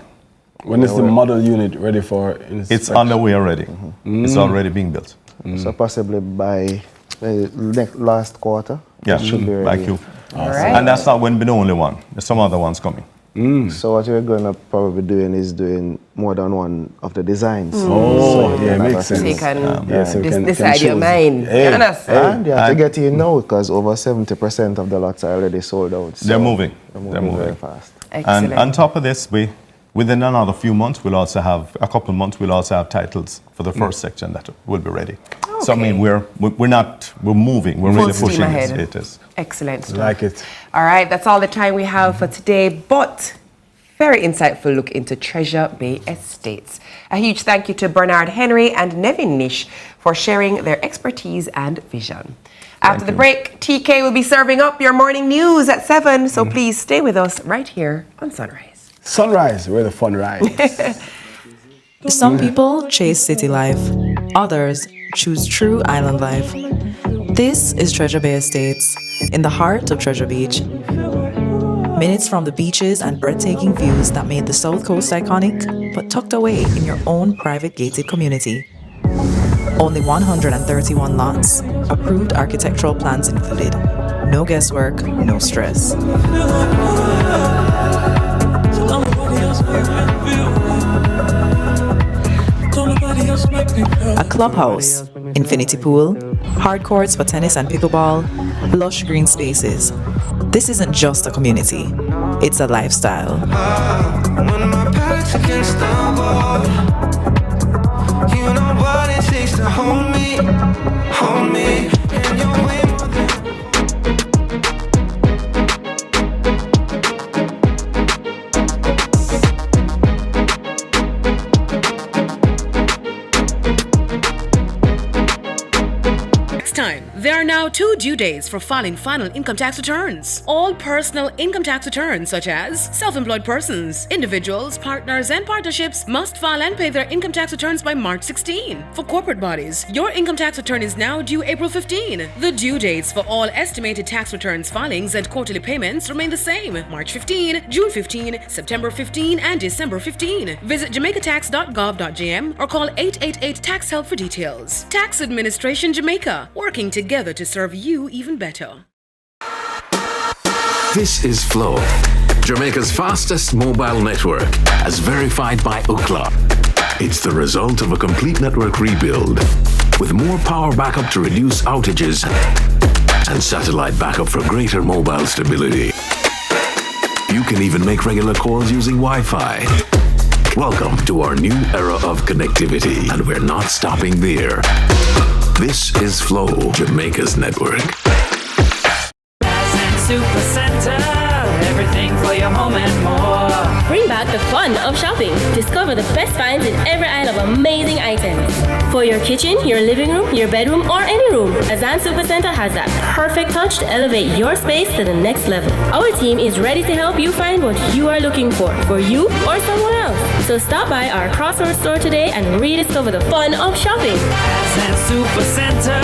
When is the model unit ready for inspection? It's underway already. It's already being built. So possibly by last quarter. Yeah, it should be ready. by Q. And that's not going to be the only one. There's some other ones coming. So what we're going to probably doing is doing more than one of the designs. Makes sense. So you can decide your mind. And you have to get in now because over 70% of the lots are already sold out. So they're moving. They're moving very fast. Excellent. And on top of this, within another few months, we'll also have titles for the first section that will be ready. Okay. So I mean, we're moving. We're really pushing it is. Excellent stuff. Like it. All right, that's all the time we have for today, but very insightful look into Treasure Bay Estates. A huge thank you to Bernard Henry and Nevin Nish for sharing their expertise and vision. After the break, TK will be serving up your morning news at 7, so please stay with us right here on Sunrise. Sunrise, where the fun rides. Some people chase city life. Others choose true island life. This is Treasure Bay Estates, in the heart of Treasure Beach. Minutes from the beaches and breathtaking views that made the South Coast iconic, but tucked away in your own private gated community. Only 131 lots, approved architectural plans included. No guesswork, no stress. A clubhouse, infinity pool, hard courts for tennis and pickleball, lush green spaces. This isn't just a community, it's a lifestyle. When my back's against the wall, you know what it takes to hold me, and you're way more than Time. There are now 2 due dates for filing final income tax returns. All personal income tax returns, such as self-employed persons, individuals, partners, and partnerships, must file and pay their income tax returns by March 16. For corporate bodies, your income tax return is now due April 15. The due dates for all estimated tax returns filings and quarterly payments remain the same: March 15, June 15, September 15, and December 15. Visit jamaicatax.gov.gm or call 888-TAX-HELP for details. Tax Administration Jamaica, working together to serve you even better. This is Flow, Jamaica's fastest mobile network, as verified by Ookla. It's the result of a complete network rebuild, with more power backup to reduce outages and satellite backup for greater mobile stability. You can even make regular calls using Wi-Fi. Welcome to our new era of connectivity, and we're not stopping there. This is Flow, Jamaica's network. Super Center, everything for your home and more. Bring back the fun of shopping. Discover the best finds in every aisle of amazing items. For your kitchen, your living room, your bedroom, or any room, Azan Super Center has that perfect touch to elevate your space to the next level. Our team is ready to help you find what you are looking for you or someone else. So stop by our Crossroads store today and rediscover the fun of shopping. Azan Super Center,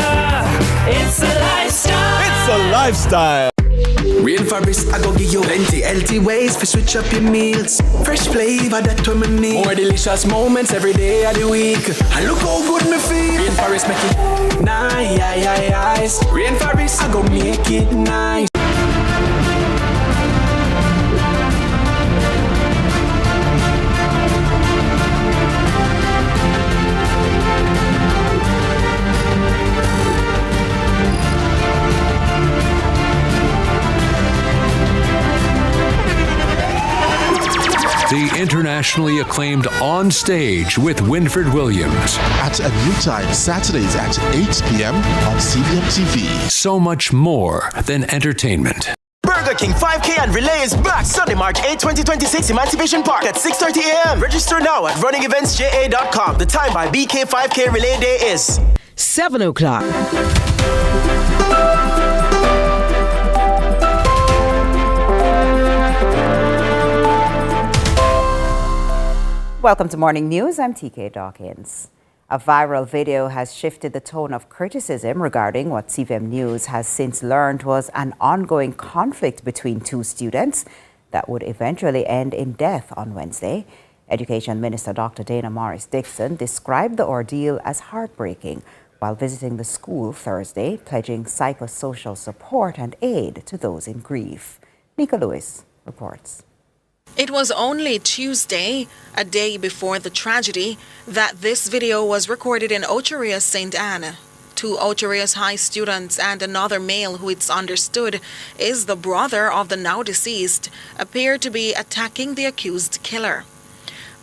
it's a lifestyle. It's a lifestyle. Rainforest, I go give you plenty healthy ways to switch up your meals. Fresh flavor that to me need. More delicious moments every day of the week. And look how good me feel. Rainforest make it nice. Rainforest, I go make it nice. internationally acclaimed On Stage with Winfred Williams. At a new time, Saturdays at 8 p.m. on CVM TV. So much more than entertainment. Burger King 5K and Relay is back Sunday, March 8, 2026, Emancipation Park at 6:30 a.m. Register now at runningeventsja.com. The time by BK 5K Relay Day is 7 o'clock. Welcome to Morning News. I'm TK Dawkins. A viral video has shifted the tone of criticism regarding what CVM News has since learned was an ongoing conflict between two students that would eventually end in death on Wednesday. Education Minister Dr. Dana Morris-Dixon described the ordeal as heartbreaking while visiting the school Thursday, pledging psychosocial support and aid to those in grief. Nika Lewis reports. It was only Tuesday, a day before the tragedy, that this video was recorded in Ocheria's St. Anne. Two Ocheria's High students and another male who it's understood is the brother of the now deceased appear to be attacking the accused killer.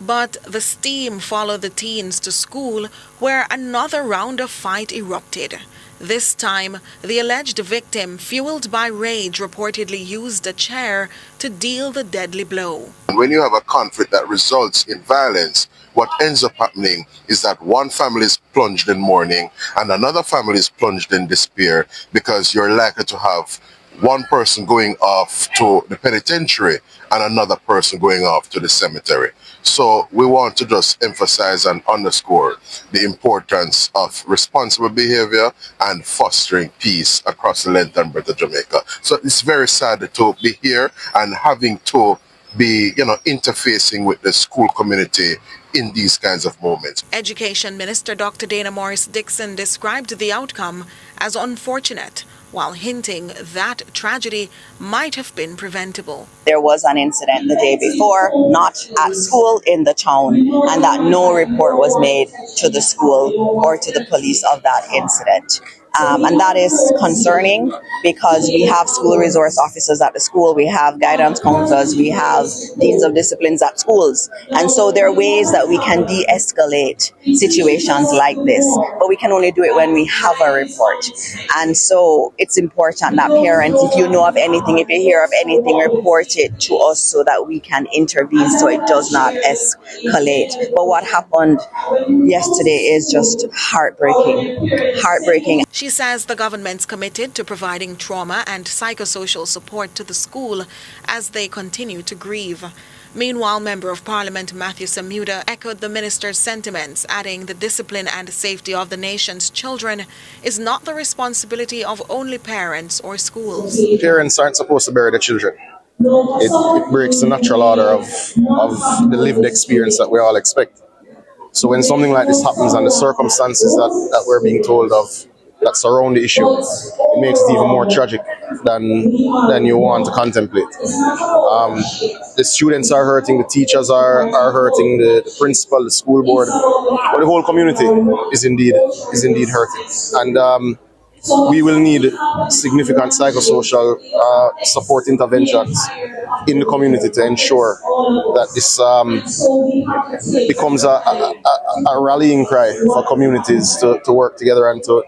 But the steam followed the teens to school where another round of fight erupted. This time, the alleged victim, fueled by rage, reportedly used a chair to deal the deadly blow. When you have a conflict that results in violence, what ends up happening is that one family is plunged in mourning and another family is plunged in despair because you're likely to have one person going off to the penitentiary and another person going off to the cemetery. So we want to just emphasize and underscore the importance of responsible behavior and fostering peace across the length and breadth of Jamaica. So it's very sad to be here and having to be, interfacing with the school community in these kinds of moments. Education Minister Dr. Dana Morris-Dixon described the outcome as unfortunate, while hinting that tragedy might have been preventable. There was an incident the day before, not at school, in the town, and that no report was made to the school or to the police of that incident. And that is concerning because we have school resource officers at the school, we have guidance counselors, we have deans of disciplines at schools. And so there are ways that we can de-escalate situations like this, but we can only do it when we have a report. And so it's important that parents, if you know of anything, if you hear of anything, report it to us so that we can intervene so it does not escalate. But what happened yesterday is just heartbreaking. She says the government's committed to providing trauma and psychosocial support to the school as they continue to grieve. Meanwhile, Member of Parliament Matthew Samuda echoed the minister's sentiments, adding the discipline and safety of the nation's children is not the responsibility of only parents or schools. Parents aren't supposed to bury their children. It breaks the natural order of the lived experience that we all expect. So when something like this happens and the circumstances that we're being told of that surround the issue, it makes it even more tragic than you want to contemplate. The students are hurting, the teachers are hurting, the principal, the school board, but the whole community is indeed hurting. And we will need significant psychosocial support interventions in the community to ensure that this becomes a rallying cry for communities to work together and to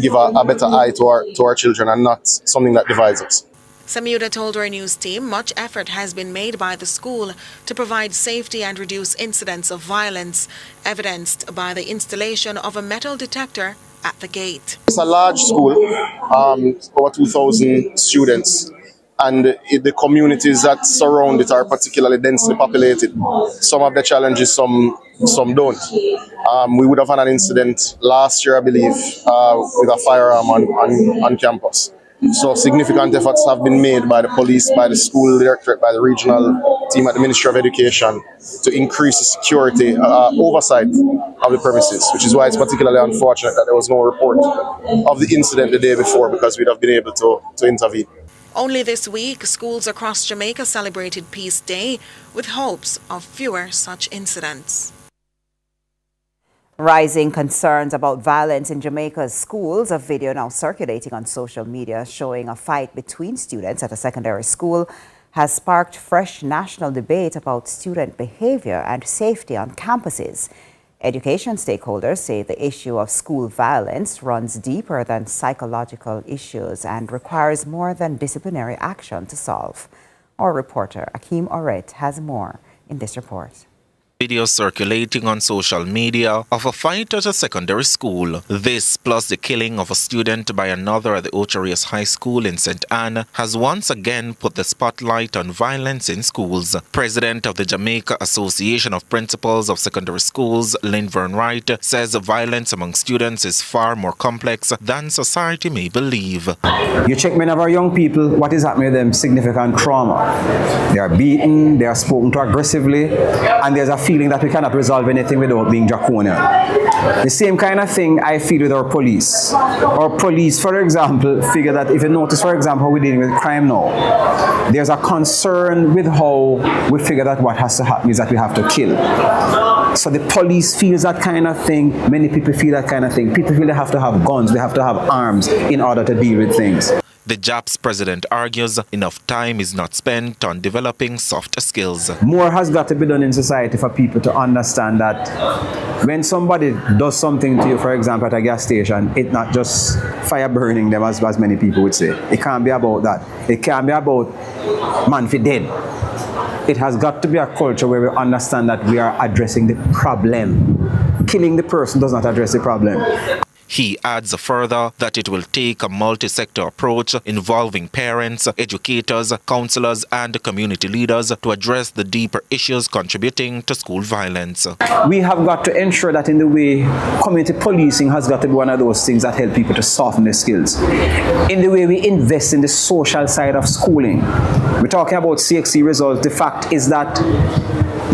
give a better eye to our children and not something that divides us. Samuda told our news team much effort has been made by the school to provide safety and reduce incidents of violence, evidenced by the installation of a metal detector at the gate. It's a large school, over 2,000 students, and the communities that surround it are particularly densely populated. Some have the challenges, some don't. We would have had an incident last year, I believe, with a firearm on campus. So significant efforts have been made by the police, by the school directorate, by the regional team at the Ministry of Education to increase the security oversight of the premises, which is why it's particularly unfortunate that there was no report of the incident the day before, because we'd have been able to intervene. Only this week, schools across Jamaica celebrated Peace Day with hopes of fewer such incidents. Rising concerns about violence in Jamaica's schools. A video now circulating on social media showing a fight between students at a secondary school has sparked fresh national debate about student behavior and safety on campuses. Education stakeholders say the issue of school violence runs deeper than psychological issues and requires more than disciplinary action to solve. Our reporter Akeem Oret has more in this report. Video circulating on social media of a fight at a secondary school. This, plus the killing of a student by another at the Ocharias High School in St. Anne, has once again put the spotlight on violence in schools. President of the Jamaica Association of Principals of Secondary Schools, Linvern Wright, says violence among students is far more complex than society may believe. You check many of our young people, what is happening to them? Significant trauma. They are beaten, they are spoken to aggressively, and there's a feeling that we cannot resolve anything without being draconian. The same kind of thing I feel with our police. Our police, for example, figure that if you notice, for example, how we're dealing with crime now, there's a concern with how we figure that what has to happen is that we have to kill. So the police feels that kind of thing. Many people feel that kind of thing. People feel they have to have guns, they have to have arms in order to deal with things. The JAP's president argues enough time is not spent on developing soft skills. More has got to be done in society for people to understand that when somebody does something to you, for example, at a gas station, it's not just fire burning them as many people would say. It can't be about that. It can't be about man for dead. It has got to be a culture where we understand that we are addressing the problem. Killing the person does not address the problem. He adds further that it will take a multi-sector approach involving parents, educators, counselors and community leaders to address the deeper issues contributing to school violence. We have got to ensure that in the way community policing has got to be one of those things that help people to soften their skills. In the way we invest in the social side of schooling. We're talking about CXC results. The fact is that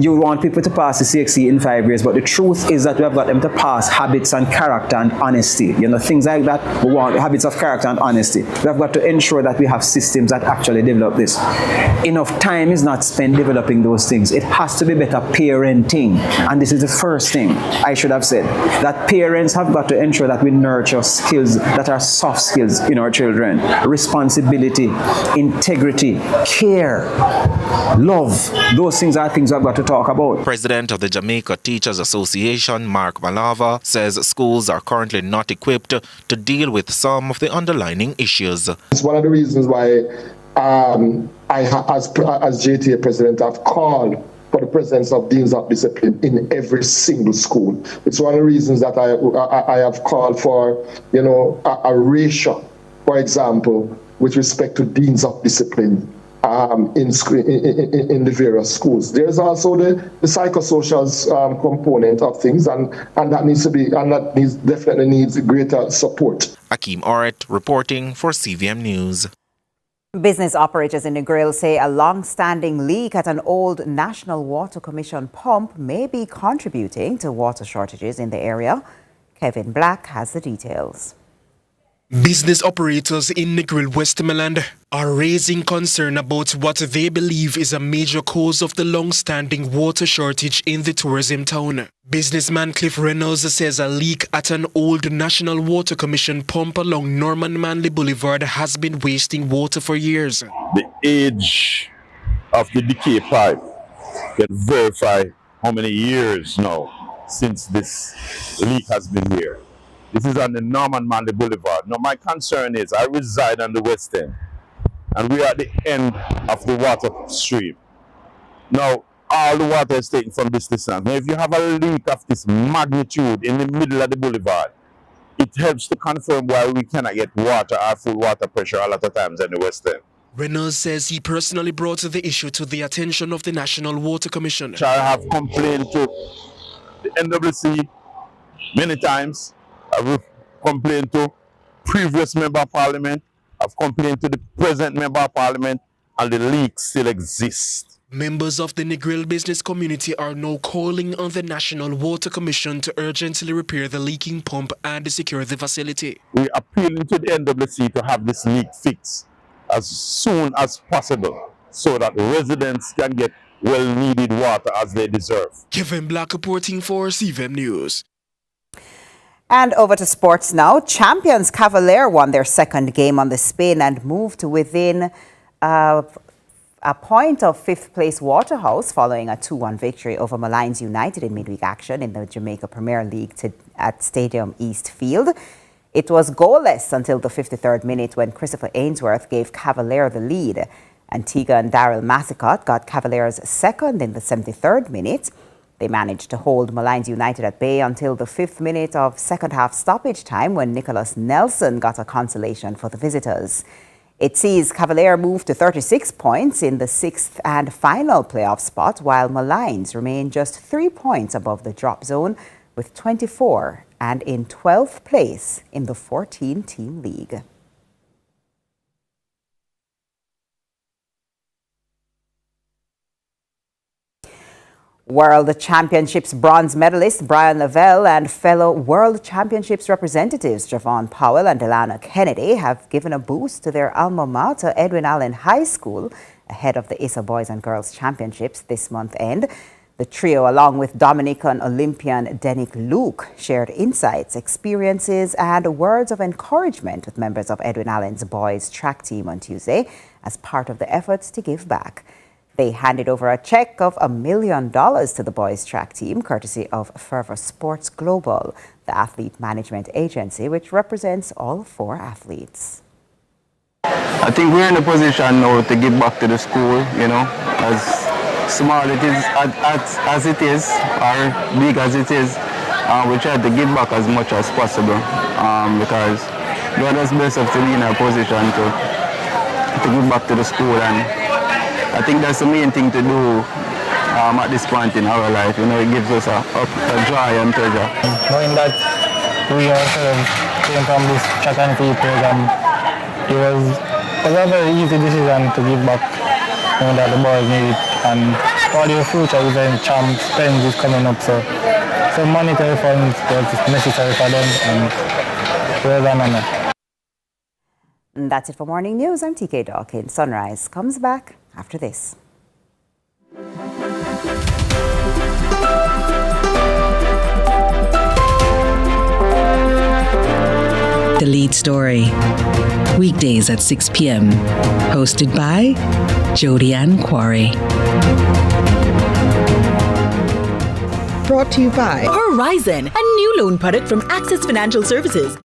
you want people to pass the CXC in 5 years, but the truth is that we have got them to pass habits and character and honesty. You know, things like that. We want habits of character and honesty. We have got to ensure that we have systems that actually develop this. Enough time is not spent developing those things. It has to be better parenting. And this is the first thing I should have said. That parents have got to ensure that we nurture skills that are soft skills in our children. Responsibility, integrity, care, love. Those things are things we've got to talk about. President of the Jamaica Teachers Association, Mark Malava, says schools are currently not equipped to deal with some of the underlying issues. It's one of the reasons why as JTA president, I've called for the presence of deans of discipline in every single school. It's one of the reasons that I have called for, you know, a ratio, for example, with respect to deans of discipline. In the various schools. There's also the psychosocial component of things, and that needs to be, and that definitely needs greater support. Akeem Oret reporting for CVM News. Business operators in Negril say a long-standing leak at an old National Water Commission pump may be contributing to water shortages in the area. Kevin Black has the details. Business operators in Negril, Westmoreland are raising concern about what they believe is a major cause of the long-standing water shortage in the tourism town. Businessman Cliff Reynolds says a leak at an old National Water Commission pump along Norman Manley Boulevard has been wasting water for years. The age of the decay pipe can verify how many years now since this leak has been here. This is on the Norman Manley Boulevard. Now, my concern is I reside on the west end, and we are at the end of the water stream. Now, all the water is taken from this distance. Now, if you have a leak of this magnitude in the middle of the boulevard, it helps to confirm why we cannot get water or full water pressure a lot of times in the west end. Reynolds says he personally brought the issue to the attention of the National Water Commission. I have complained to the NWC many times. I've complained to previous member of parliament. I've complained to the present member of parliament, and the leak still exists. Members of the Negril business community are now calling on the National Water Commission to urgently repair the leaking pump and secure the facility. We're appealing to the NWC to have this leak fixed as soon as possible so that residents can get well-needed water as they deserve. Kevin Black reporting for CVM News. And over to sports now. Champions Cavalier won their second game on the spin and moved to within a point of fifth-place Waterhouse following a 2-1 victory over Malines United in midweek action in the Jamaica Premier League at Stadium East Field. It was goalless until the 53rd minute when Christopher Ainsworth gave Cavalier the lead. Antigua and Daryl Massicott got Cavaliers second in the 73rd minute. They managed to hold Malines United at bay until the 5th minute of second-half stoppage time when Nicholas Nelson got a consolation for the visitors. It sees Cavalier move to 36 points in the 6th and final playoff spot, while Malines remain just 3 points above the drop zone with 24 and in 12th place in the 14-team league. World Championships bronze medalist Brian Lavelle and fellow World Championships representatives Javon Powell and Delana Kennedy have given a boost to their alma mater, Edwin Allen High School, ahead of the ISA Boys and Girls Championships this month end. The trio, along with Dominican Olympian Denick Luke, shared insights, experiences, and words of encouragement with members of Edwin Allen's boys track team on Tuesday as part of the efforts to give back. They handed over a check of $1 million to the boys' track team, courtesy of Fervor Sports Global, the athlete management agency, which represents all 4 athletes. I think we're in a position now to give back to the school, as small it is as it is, or big as it is. We try to give back as much as possible, because God has blessed us to be in a position to give back to the school, and I think that's the main thing to do at this point in our life. It gives us a joy and pleasure. Knowing that we ourselves came from this track and field program, it was a very easy decision to give back, that the boys need it. And all your future event champs, spends is coming up, so monetary funds was necessary for them, and it was an honor. That's it for Morning News. I'm TK Dawkins. Sunrise comes back after this. The Lead Story. Weekdays at 6 p.m. Hosted by Jody Ann Quarry. Brought to you by Horizon, a new loan product from Access Financial Services.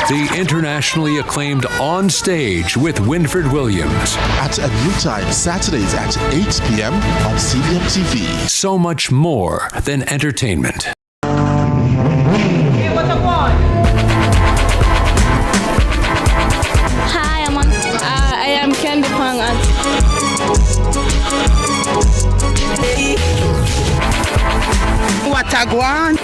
The internationally acclaimed On Stage with Winfred Williams. At a new time, Saturdays at 8 p.m. on CVM TV. So much more than entertainment. Hey, what's up, one? Hi, I am Candy Pang. What a guan?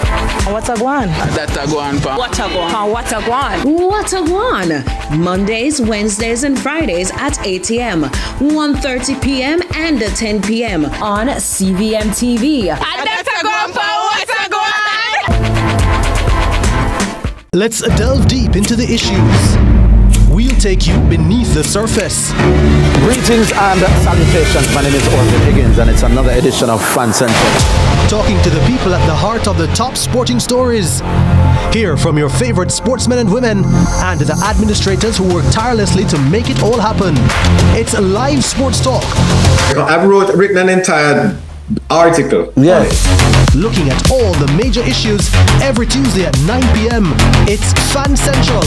What's a guan? That's a guan, pa. What a guan? What a guan? What a guan? Mondays, Wednesdays, and Fridays at 8 a.m., 1:30 p.m., and 10 p.m. on CVM TV. That's a guan, pa. What a guan? Let's delve deep into the issues. We'll take you beneath the surface. Greetings and salutations. My name is Orville Higgins, and it's another edition of Fan Central. Talking to the people at the heart of the top sporting stories. Hear from your favorite sportsmen and women and the administrators who work tirelessly to make it all happen. It's live sports talk. I've written an entire article. Yeah. Looking at all the major issues every Tuesday at 9 p.m. It's Fan Central.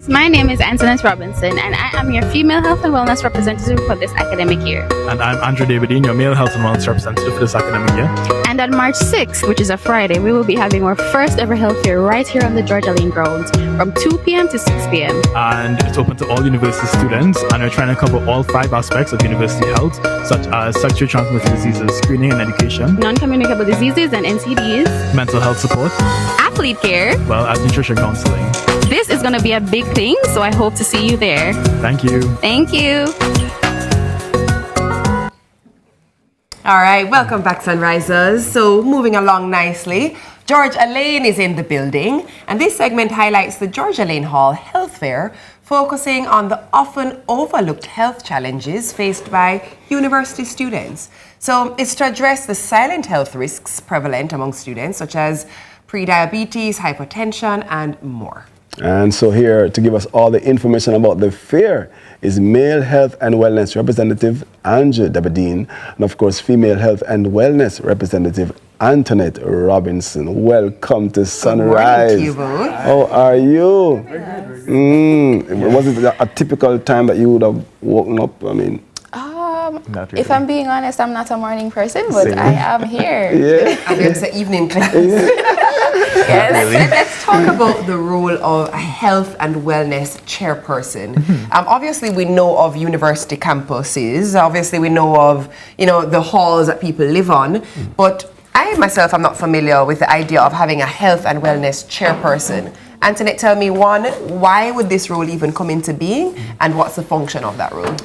My name is Antoinette Robinson, and I am your female health and wellness representative for this academic year. And I'm Andrew Davidine, your male health and wellness representative for this academic year. And on March 6th, which is a Friday, we will be having our first ever health fair right here on the Georgia Lane grounds from 2 p.m. to 6 p.m. And it's open to all university students, and we're trying to cover all 5 aspects of university health, such as sexually transmitted diseases, screening and education, non-communicable diseases and NCDs, mental health support, athlete care, well as nutrition counseling. This is going to be a big thing, so I hope to see you there. Thank you. Thank you. All right, welcome back, Sunrisers. So moving along nicely, Georgia Lane is in the building, and this segment highlights the Georgia Lane Hall Health Fair, focusing on the often overlooked health challenges faced by university students. So it's to address the silent health risks prevalent among students, such as prediabetes, hypertension, and more. And so here to give us all the information about the fair is Male Health and Wellness Representative Andrew Davidine, and of course Female Health and Wellness Representative Antoinette Robinson. Welcome to Sunrise. Good morning to you both. How are you? Was it a typical time that you would have woken up? I mean, really. If I'm being honest, I'm not a morning person, but I am here. Yeah. And it's an evening class. Yes. Really. Let's talk about the role of a health and wellness chairperson. Obviously, we know of university campuses. Obviously, we know of the halls that people live on. But I myself am not familiar with the idea of having a health and wellness chairperson. Antoinette, tell me, one, why would this role even come into being, and what's the function of that role?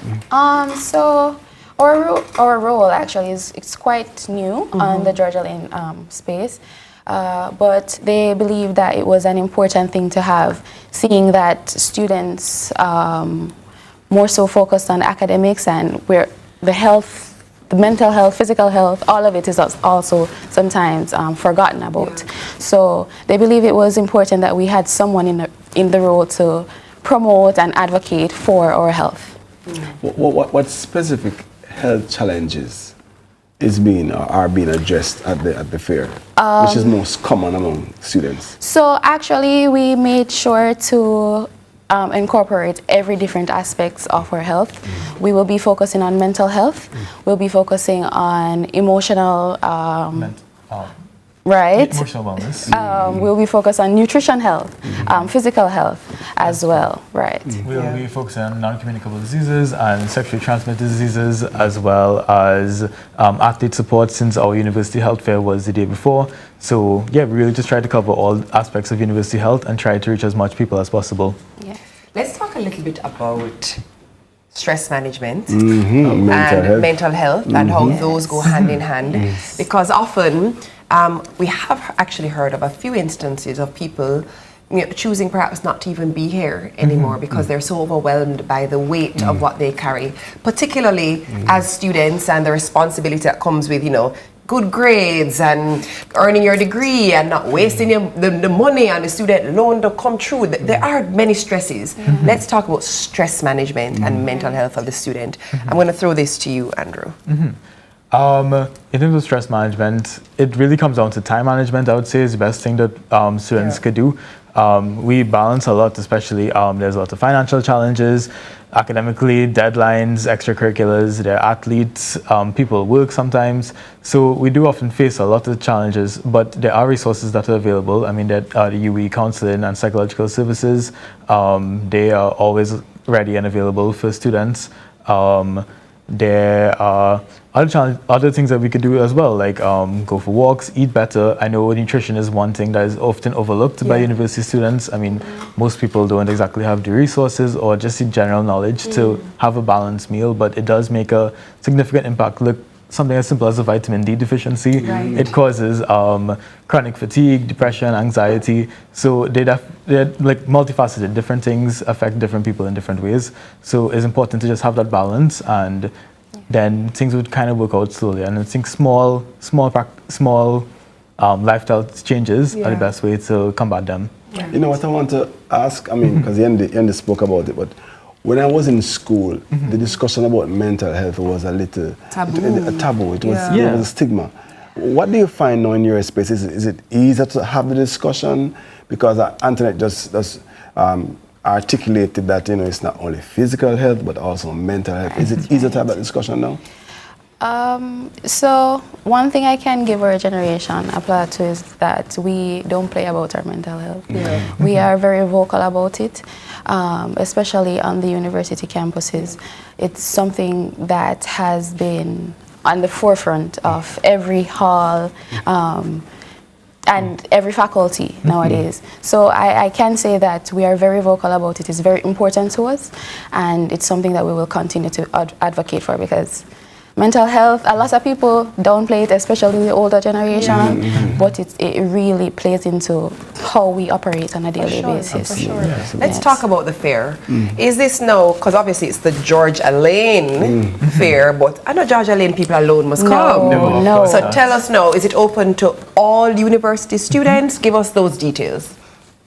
So our role actually it's quite new on the Georgia Lane space. But they believe that it was an important thing to have, seeing that students more so focused on academics, and where the mental health, physical health, all of it is also sometimes forgotten about. So they believe it was important that we had someone in the role to promote and advocate for our health. What specific health challenges are being addressed at the fair, which is most common among students? So actually, we made sure to incorporate every different aspects of our health. We will be focusing on mental health. We'll be focusing on emotional emotional wellness. We'll be focused on nutrition health, physical health as well, right? We'll be focusing on non-communicable diseases and sexually transmitted diseases, as well as athlete support, since our university health fair was the day before. So yeah, we really just try to cover all aspects of university health and try to reach as much people as possible. Yeah. Let's talk a little bit about stress management and mental health and how those go hand in hand. Because often we have actually heard of a few instances of people choosing perhaps not to even be here anymore because they're so overwhelmed by the weight of what they carry, particularly as students, and the responsibility that comes with, good grades and earning your degree and not wasting the money on the student loan to come through. There are many stresses. Let's talk about stress management and mental health of the student. I'm going to throw this to you, Andrew. In terms of stress management, it really comes down to time management, I would say, is the best thing that students could do. We balance a lot, especially there's a lot of financial challenges, academically, deadlines, extracurriculars, they're athletes, people work sometimes. So we do often face a lot of challenges, but there are resources that are available. I mean, there are the UE counseling and psychological services. They are always ready and available for students. There are other things that we could do as well, like go for walks, eat better. I know nutrition is one thing that is often overlooked by university students. I mean, most people don't exactly have the resources or just the general knowledge to have a balanced meal, but it does make a significant impact. Look, something as simple as a vitamin D deficiency, it causes chronic fatigue, depression, anxiety. So they're like multifaceted. Different things affect different people in different ways. So it's important to just have that balance, and then things would kind of work out slowly. And I think small lifestyle changes are the best way to combat them. You know what I want to ask? I mean, because Yendi spoke about it, but when I was in school, the discussion about mental health was a little taboo. It was a stigma. What do you find now in your space? Is it easier to have the discussion? Because Antoinette just articulated that, it's not only physical health, but also mental health. Is it easy to have that discussion now? So one thing I can give our generation applaud to is that we don't play about our mental health. We are very vocal about it, especially on the university campuses. It's something that has been on the forefront of every hall and every faculty nowadays. So I can say that we are very vocal about it. It's very important to us, and it's something that we will continue to advocate for, because mental health, a lot of people downplay it, especially the older generation, but it really plays into how we operate on a daily basis. Let's talk about the fair. Is this now, because obviously it's the Georgia Lane fair, but I know Georgia Lane people alone must come. No. So tell us now, is it open to all university students? Give us those details.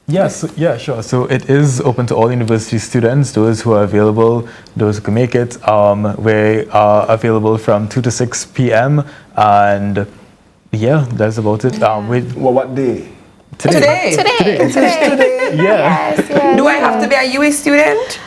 Yes, yeah, sure. So it is open to all university students, those who are available, those who can make it. We are available from 2 to 6 p.m. and yeah, that's about it. What day? Today. Yeah. Yes. Do I have to be a UE student?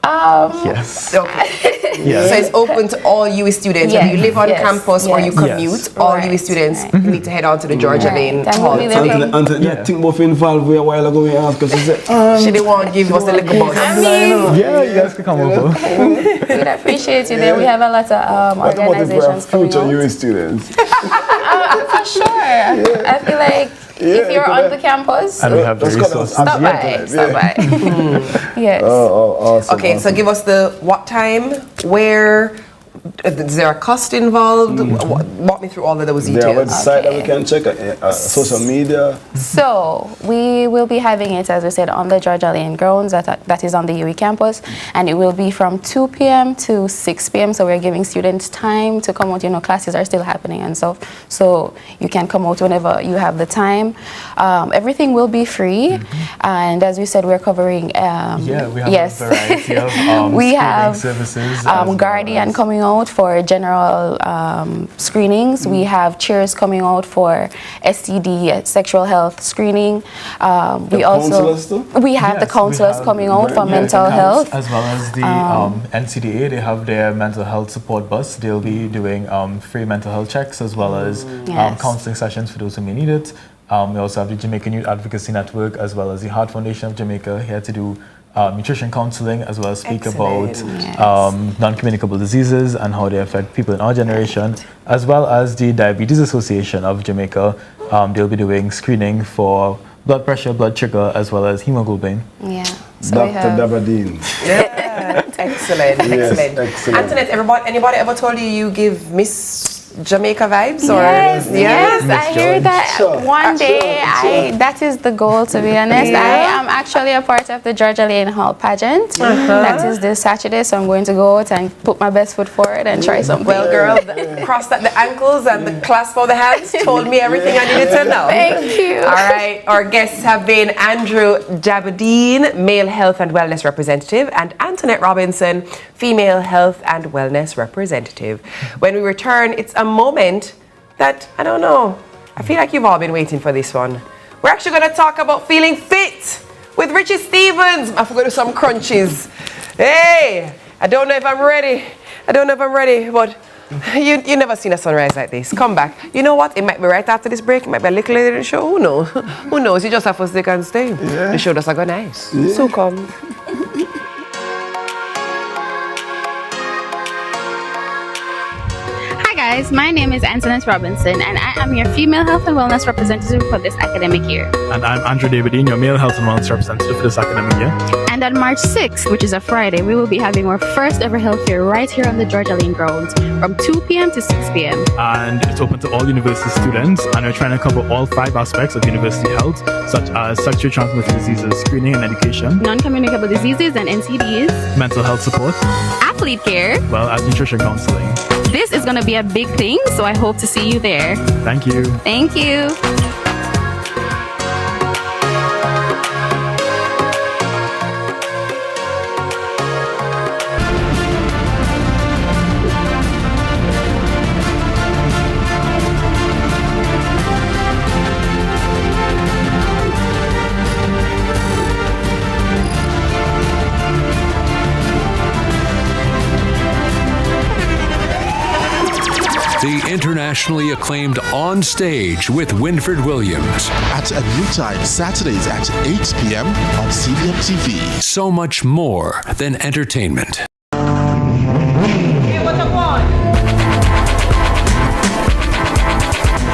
Yes. Okay. Yes. So it's open to all UE students. Whether you live on campus or you commute, all UE students need to head on to the Georgia Lane Hall. Anthony, I think we've involved a while ago. We asked us, she didn't want to give us a little bus. Yeah, you guys can come over. We'd appreciate you there. We have a lot of organizations coming future out. UE students. For sure. I feel like if you're on the campus, and we have the resources. Stop by. Yes. Awesome. Okay, so give us the what time, where, is there a cost involved? Walk me through all of those details. Is there a website that we can check, social media? So we will be having it, as we said, on the Georgia Lane grounds, that is on the UE campus, and it will be from 2 p.m. to 6 p.m. So we're giving students time to come out. Classes are still happening and stuff, so you can come out whenever you have the time. Everything will be free, and as we said, we're covering. We have a variety of we have services. Guardian coming out for general screenings. We have chairs coming out for STD, sexual health screening. We have the counselors coming out for mental health, as well as the NCDA. They have their mental health support bus. They'll be doing free mental health checks, as well as counseling sessions for those who may need it. We also have the Jamaican Youth Advocacy Network, as well as the Heart Foundation of Jamaica, here to do nutrition counseling, as well as speak about non-communicable diseases and how they affect people in our generation, as well as the Diabetes Association of Jamaica. They'll be doing screening for blood pressure, blood sugar, as well as hemoglobin. So Dr. Dabadine. Excellent. Antoinette, anybody ever told you give Miss Jamaica vibes? Yes, I hear that one day. That is the goal, to be honest. I am actually a part of the Georgia Lane Hall pageant. That is this Saturday, so I'm going to go out and put my best foot forward and try something. Well, girl, the ankles and the clasp of the hands told me everything I needed to know. Thank you. All right, our guests have been Andrew Jabadine, male health and wellness representative, and Antoinette Robinson, female health and wellness representative. When we return, it's a moment that, I don't know, I feel like you've all been waiting for this one. We're actually going to talk about feeling fit with Richie Stevens. I forgot to do some crunches. Hey, I don't know if I'm ready, but you never seen a sunrise like this. Come back. You know what? It might be right after this break. It might be a little later in the show. Who knows? Who knows? You just have to stick and stay. The show does not go nice. So come. Hi guys, my name is Antoinette Robinson and I am your female health and wellness representative for this academic year. And I'm Andrew Davidine, your male health and wellness representative for this academic year. And on March 6th, which is a Friday, we will be having our first ever health fair right here on the Georgia Lane grounds from 2 p.m. to 6 p.m. And it's open to all university students, and we're trying to cover all 5 aspects of university health, such as sexually transmitted diseases, screening and education, non-communicable diseases and NCDs, mental health support, athlete care, well as nutrition counseling. This is going to be a big thing, so I hope to see you there. Thank you. Thank you. The internationally acclaimed On Stage with Winfred Williams. At a new time, Saturdays at 8 p.m. on CVM TV. So much more than entertainment. Hey, what I want?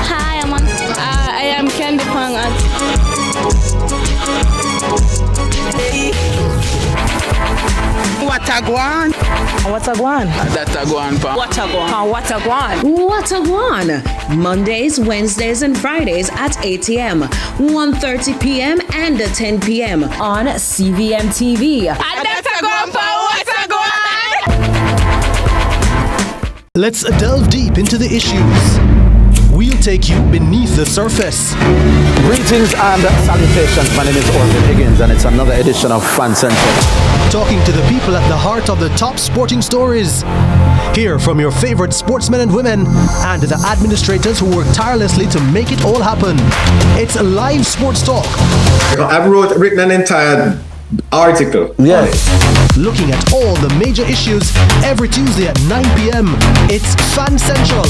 Hi, I am Candy Pang at What I want? What a guan? That I want. What I want? What I want? What a guan? Mondays, Wednesdays, and Fridays at 8 a.m., 1:30 p.m., and 10 p.m. on CVM TV. That I want. What I want? Let's delve deep into the issues. We'll take you beneath the surface. Greetings and salutations. My name is Edwin Higgins, and it's another edition of Fan Central. Talking to the people at the heart of the top sporting stories. Hear from your favorite sportsmen and women and the administrators who work tirelessly to make it all happen. It's live sports talk. I've written an entire article. Yeah. Looking at all the major issues every Tuesday at 9 p.m. It's Fan Central.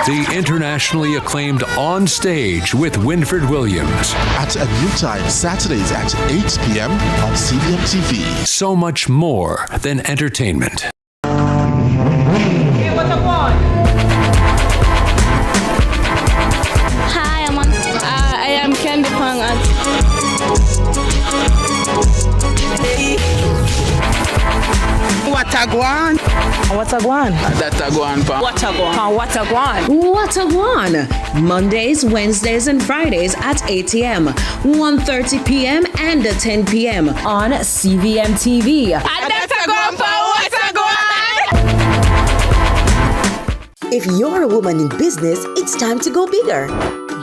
The internationally acclaimed On Stage with Winfred Williams. At a new time, Saturdays at 8 p.m. on CVM TV. So much more than entertainment. Hey, what I want? Hi, I am Candy Pang at What I want? What a guan? That I want. What I want? What I want? What a guan? Mondays, Wednesdays, and Fridays at 8 a.m., 1:30 p.m., and 10 p.m. on CVM TV. That I want. What I want? If you're a woman in business, it's time to go bigger.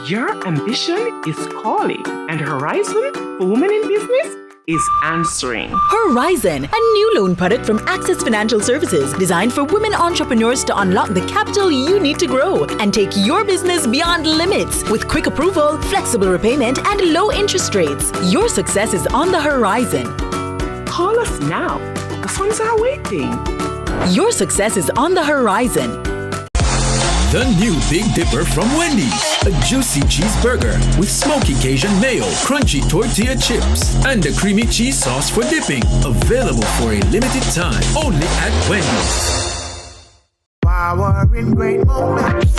Your ambition is calling, and Horizon for Women in Business is answering. Horizon, a new loan product from Access Financial Services designed for women entrepreneurs to unlock the capital you need to grow and take your business beyond limits with quick approval, flexible repayment, and low interest rates. Your success is on the horizon. Call us now. The funds are waiting. Your success is on the horizon. The new Big Dipper from Wendy's. A juicy cheeseburger with smoky Cajun mayo, crunchy tortilla chips, and a creamy cheese sauce for dipping. Available for a limited time. Only at Wendy's. Power in great moments.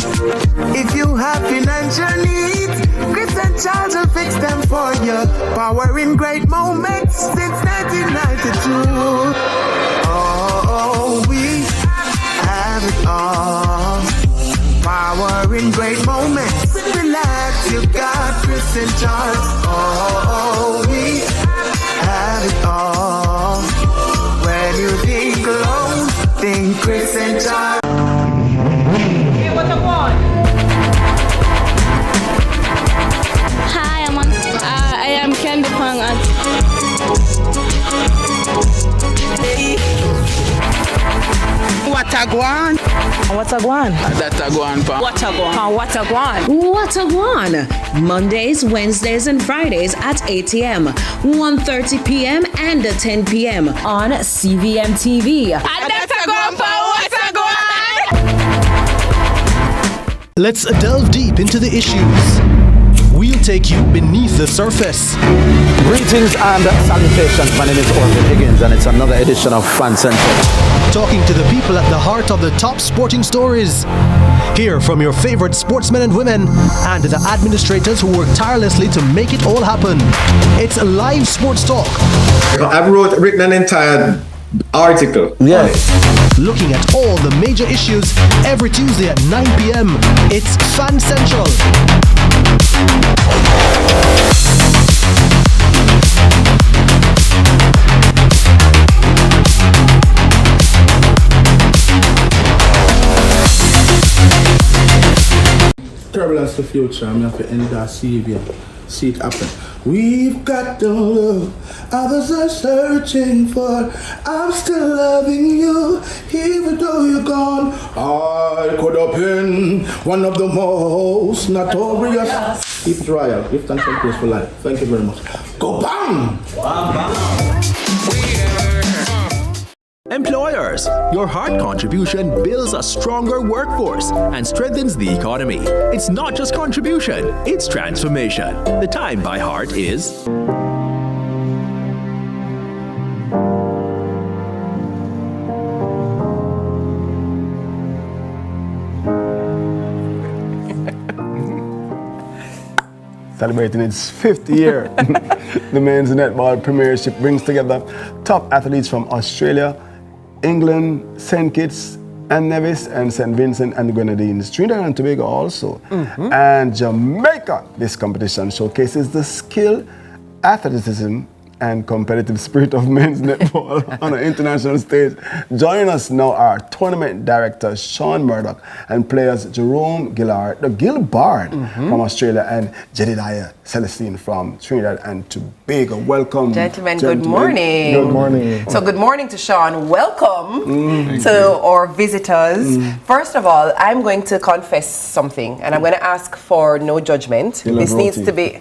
If you have financial needs, Chris and Charles will fix them for you. Power in great moments since 1992. Oh, we have it all. Power in great moments. Relax, you got Chris and Charles. Oh, we have it all. When you think alone, think Chris and Charles. Hey, what I want? Hi, I am Candy Pang at What I want? What a guan? That I want. What I want? What I want? What a guan? Mondays, Wednesdays, and Fridays at 8 a.m., 1:30 p.m., and 10 p.m. on CVM TV. That I want. What I want? Let's delve deep into the issues. We'll take you beneath the surface. Greetings and salutations. My name is Edwin Higgins, and it's another edition of Fan Central. Talking to the people at the heart of the top sporting stories. Hear from your favorite sportsmen and women and the administrators who work tirelessly to make it all happen. It's live sports talk. I've written an entire article. Yeah. Looking at all the major issues every Tuesday at 9 p.m. It's Fan Central. turbulence to future. I'm have to end that CVM. See it happen. We've got the love others are searching for. I'm still loving you, even though you're gone. I could have been one of the most notorious. Keep it royal. Give thanks and praise for life. Thank you very much. Go bang! Employers, your hard contribution builds a stronger workforce and strengthens the economy. It's not just contribution, it's transformation. The time by heart is... Celebrating its 5th year, the men's netball premiership brings together top athletes from Australia, England, St. Kitts and Nevis, and St. Vincent and the Grenadines, Trinidad and Tobago also, and Jamaica. This competition showcases the skill, athleticism, and competitive spirit of men's netball on an international stage. Joining us now are tournament director Sean Murdoch and players Jerome Gilbard from Australia and Jedediah Celestine from Trinidad and Tobago. Welcome. Gentlemen, good morning. Good morning. So good morning to Sean. Welcome to our visitors. First of all, I'm going to confess something, and I'm going to ask for no judgment. This needs to be...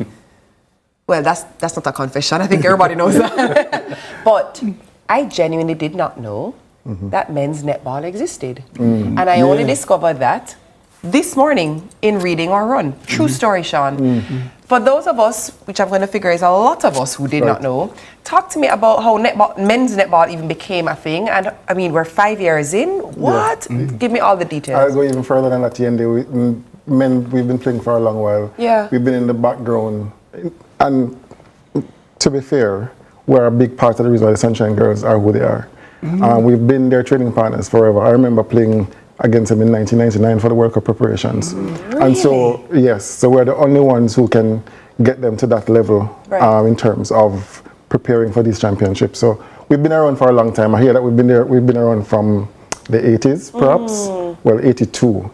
Well, that's not a confession. I think everybody knows that. But I genuinely did not know that men's netball existed. And I only discovered that this morning in reading our run. True story, Sean. For those of us, which I'm going to figure is a lot of us who did not know, talk to me about how men's netball even became a thing. And I mean, we're 5 years in. What? Give me all the details. I'll go even further than that, Yendi. Men, we've been playing for a long while. Yeah. We've been in the background. And to be fair, we're a big part of the reason why the Sunshine Girls are who they are. We've been their training partners forever. I remember playing against them in 1999 for the World Cup preparations. Really? And so, yes, so we're the only ones who can get them to that level in terms of preparing for these championships. So we've been around for a long time. I hear that we've been around from the 80s, perhaps. Well, 82.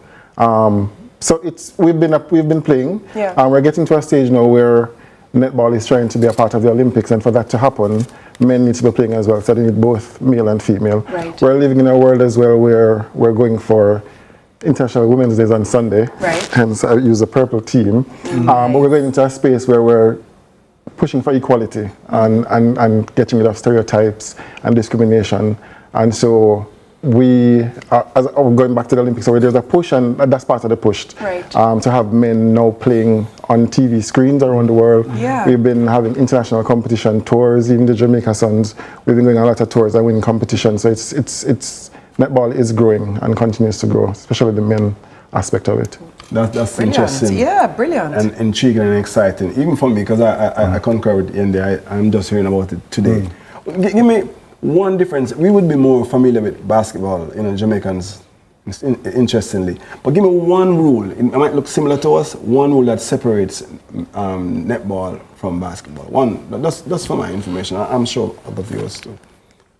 So we've been playing. Yeah. We're getting to a stage now where netball is trying to be a part of the Olympics, and for that to happen, men need to be playing as well, so they need both male and female. Right. We're living in a world as well where we're going for International Women's Days on Sunday, hence I use the purple team, but we're going into a space where we're pushing for equality and getting rid of stereotypes and discrimination, and so we are going back to the Olympics, so there's a push, and that's part of the push, to have men now playing on TV screens around the world. Yeah. We've been having international competition tours, even the Jamaica Suns. We've been going on a lot of tours and winning competitions. So it's netball is growing and continues to grow, especially the men aspect of it. That's interesting. Yeah, brilliant. And intriguing and exciting, even for me, because I concur with Andy. I'm just hearing about it today. Give me one difference. We would be more familiar with basketball, Jamaicans, interestingly. But give me one rule. It might look similar to us. One rule that separates netball from basketball. One. That's for my information. I'm sure other viewers too.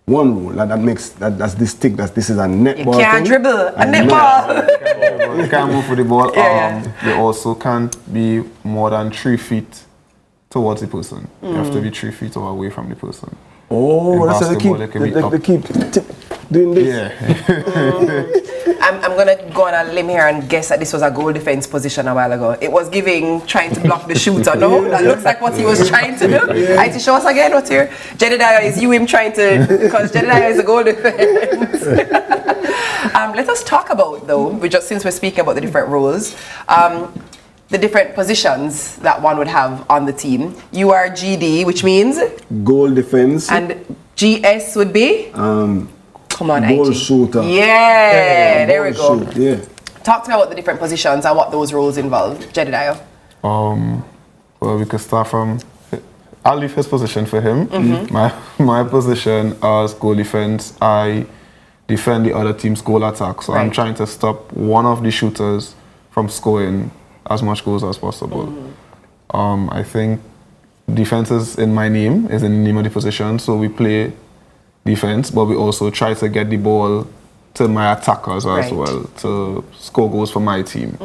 One rule that's distinct. That this is a netball. You can't dribble a netball. You can't move with the ball. You also can't be more than 3 feet towards the person. You have to be 3 feet away from the person. Oh, that's how they keep doing this. Yeah. I'm going to go on a limb here and guess that this was a goal defense position a while ago. It was trying to block the shooter, no? That looks like what he was trying to do. I to show us again what's here. Jedediah, is him trying to, because Jedediah is a goal defense. Let us talk about, though, since we're speaking about the different roles, the different positions that one would have on the team. You are GD, which means? Goal defense. And GS would be? Come on, goal IG. shooter. Yeah, there we go. Shoot, yeah. Talk to me about the different positions and what those roles involve. Jedediah. Well, we could start from... I'll leave his position for him. My position as goal defense, I defend the other team's goal attack. So I'm trying to stop one of the shooters from scoring as much goals as possible. I think defense is in my name, is in the name of the position, so we play defense, but we also try to get the ball to my attackers as Right. well, to score goals for my team.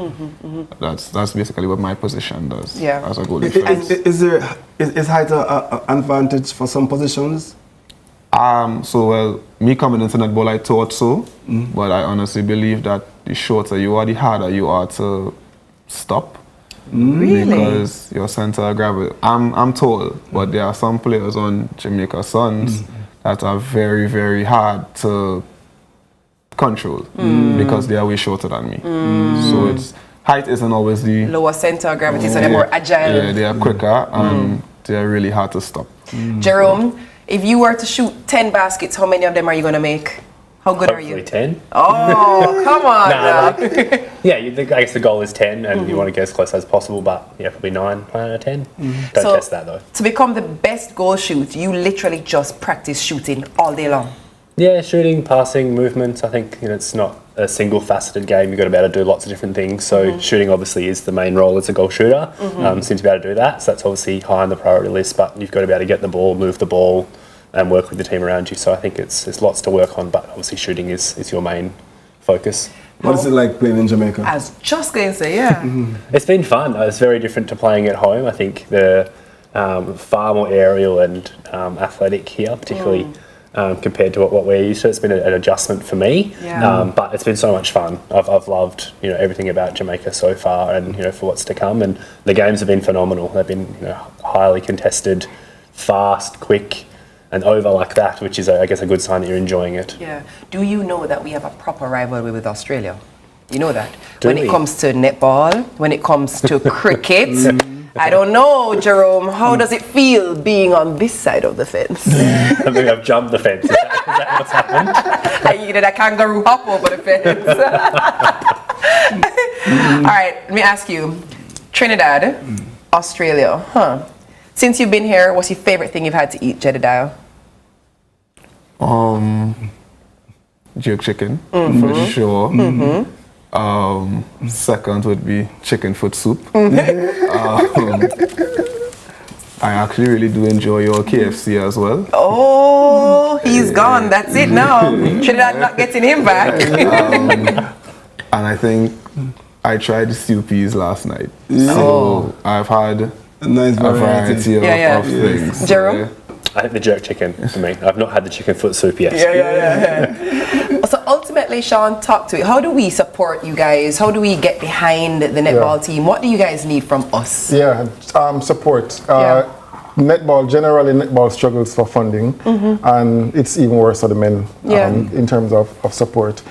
That's basically what my position does as a goal defense. Is height an advantage for some positions? So me coming into netball, I thought so, but I honestly believe that the shorter you are, the harder you are to stop. Really? Because your center of gravity. I'm tall, but there are some players on Jamaica Suns that are very, very hard to control because they are way shorter than me. So height isn't always the lower center of gravity, so they're more agile. Yeah, they are quicker and they're really hard to stop. Jerome, if you were to shoot 10 baskets, how many of them are you going to make? How good are you? Hopefully 10. Oh, come on. now. Yeah, I guess the goal is 10 and you want to get as close as possible, but yeah, probably 9 out of 10. Don't So, test that though. To become the best goal shoot, you literally just practice shooting all day long. Yeah, shooting, passing, movement. I think it's not a single faceted game. You've got to be able to do lots of different things. So shooting obviously is the main role as a goal shooter. Seems to be able to do that. So that's obviously high on the priority list, but you've got to be able to get the ball, move the ball, and work with the team around you. So I think there's lots to work on, but obviously shooting is your main focus. What is it like playing in Jamaica? I was just going to say, yeah. It's been fun. It's very different to playing at home. I think the far more aerial and athletic here, particularly compared to what we're used to. It's been an adjustment for me, but it's been so much fun. I've loved everything about Jamaica so far, and for what's to come. And the games have been phenomenal. They've been highly contested, fast, quick, and over like that, which is, I guess, a good sign that you're enjoying it. Yeah. Do you know that we have a proper rivalry with Australia? You know that? Do when we? it comes to netball, when it comes to cricket, I don't know, Jerome, how does it feel being on this side of the fence? I think I've jumped the fence. Is that what's happened? You did a kangaroo hop over the fence. All right, let me ask you. Trinidad, Australia, Since you've been here, what's your favorite thing you've had to eat, Jedediah? Jerk chicken, for sure. Second would be chicken foot soup. I actually really do enjoy your KFC as well. Oh, he's gone. That's it now. Trinidad not getting him back. And I think I tried the stew peas last night. So I've had a nice variety of things. Jerome? I think the jerk chicken for me. I've not had the chicken foot soup yet. Yeah. So ultimately, Sean, talk to it. How do we support you guys? How do we get behind the netball team? What do you guys need from us? Support. Generally netball struggles for funding, and it's even worse for the men in terms of support.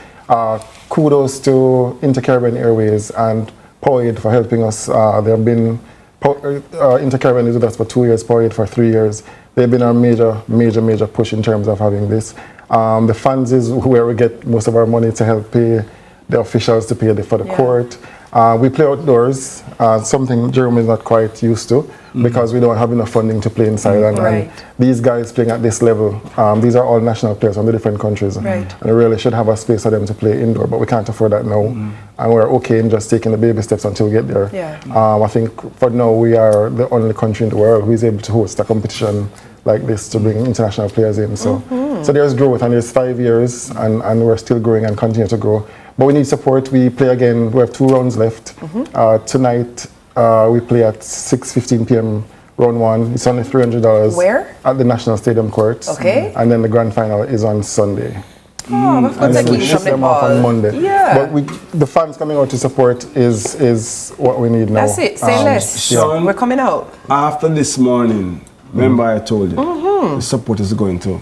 Kudos to Inter-Caribbean Airways and Powered for helping us. They have been Inter-Caribbean is with us for 2 years, Powered for 3 years. They've been our major push in terms of having this. The funds is where we get most of our money to help pay the officials to pay for the court. We play outdoors, something Jerome is not quite used to because we don't have enough funding to play inside. And these guys playing at this level, these are all national players from the different countries. And we really should have a space for them to play indoor, but we can't afford that now. And we're okay in just taking the baby steps until we get there. I think for now we are the only country in the world who is able to host a competition like this to bring international players in. So there's growth, and there's 5 years, and we're still growing and continue to grow. But we need support. We play again. We have 2 rounds left. Tonight we play at 6:15 p.m. round 1. It's only $300. Where? At the National Stadium Courts. Okay. And then the grand final is on Sunday. We've got And we ship them off on Monday. Yeah. But the fans coming out to support is what we need now. That's it. Say less. Sean, we're coming out. After this morning, remember I told you, the support is going to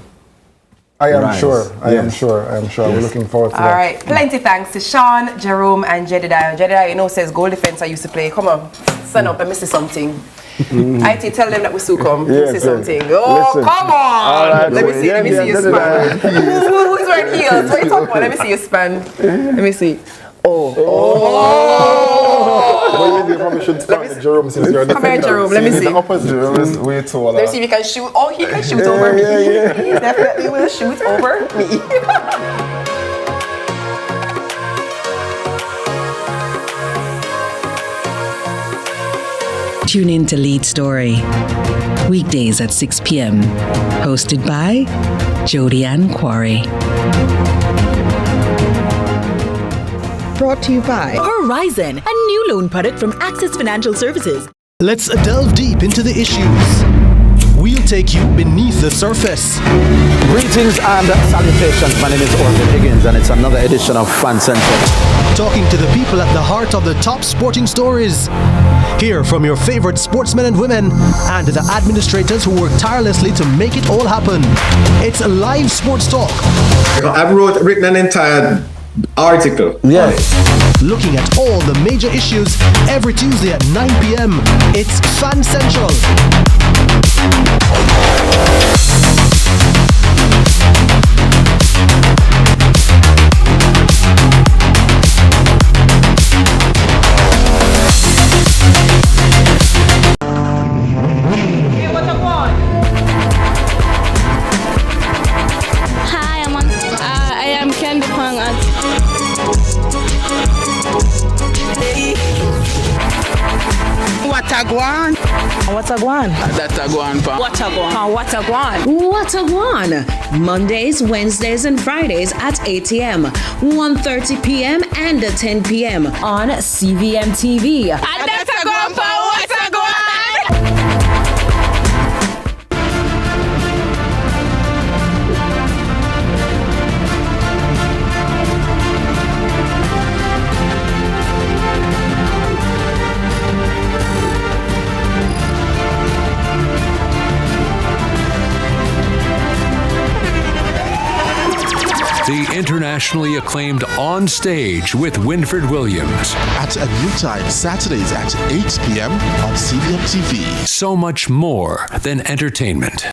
I am rise. sure. I am sure. We're looking forward to that. All right. Plenty thanks to Sean, Jerome, and Jedediah. Jedediah, says goal defense I used to play. Come on. Stand up. Let me see something. IT, tell them that we still come. Let me see something. Oh, listen. Come on. Right, let me see your span. Who's wearing heels? What are you talking about? Let me see your span. Let me see. Well, you probably should start with Jerome since you're the Come here, Jerome. Let me see. The opposite. Jerome is way taller. Let me see if he can shoot. Oh, he can shoot over me. He definitely will shoot over me. Tune in to Lead Story, weekdays at 6 p.m. Hosted by Jody Ann Quarry. Brought to you by Horizon, a new loan product from Access Financial Services. Let's delve deep into the issues. We'll take you beneath the surface. Greetings and salutations. My name is Orville Higgins, and it's another edition of Fan Central. Talking to the people at the heart of the top sporting stories. Hear from your favorite sportsmen and women and the administrators who work tirelessly to make it all happen. It's live sports talk. I've written an entire article. Yes. Looking at all the major issues every Tuesday at 9 p.m. It's Fan Central. Watagwan. Watagwan. Datagwan pa. Watagwan. Watagwan. Mondays, Wednesdays, and Fridays at 8 a.m., 1:30 p.m., and 10 p.m. on CVMTV. Datagwan pa. Watagwan. The internationally acclaimed On Stage with Winfred Williams. At a new time, Saturdays at 8 p.m. on CVM TV. So much more than entertainment.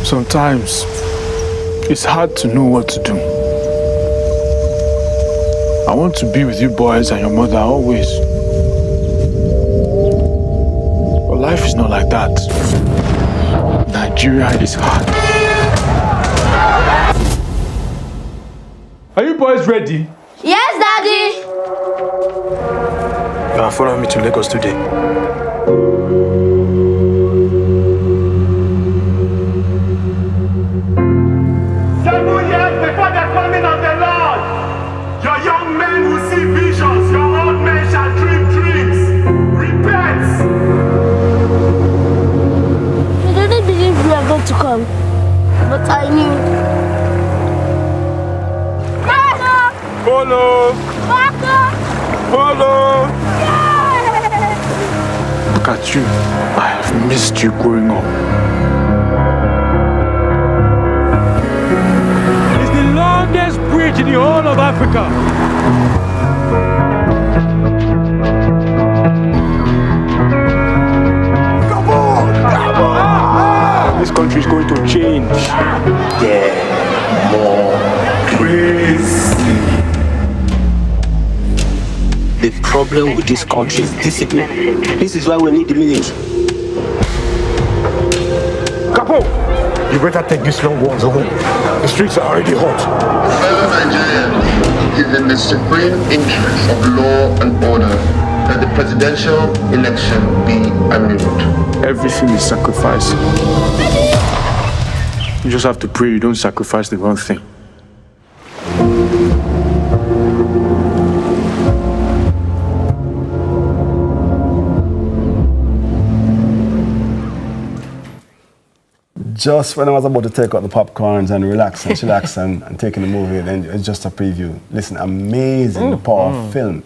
Sometimes it's hard to know what to do. I want to be with you boys and your mother always. But life is not like that. Nigeria is hard. Are you boys ready? Yes, Daddy. You are following me to Lagos today. To come, but I knew. Follow! Follow! Look at you. I have missed you growing up. It's the longest bridge in the whole of Africa. This country is going to change. Yeah, more crazy. The problem with this country is discipline. This is why we need the military. Capo, you better take these long ones home. The streets are already hot. Fellow Nigerians, it is in the supreme interest of law and order that the presidential election be annulled. Everything is sacrifice. You just have to pray you don't sacrifice the wrong thing. Just when I was about to take out the popcorns and relax and chillax and taking the movie, then it's just a preview. Listen, amazing, the power of film.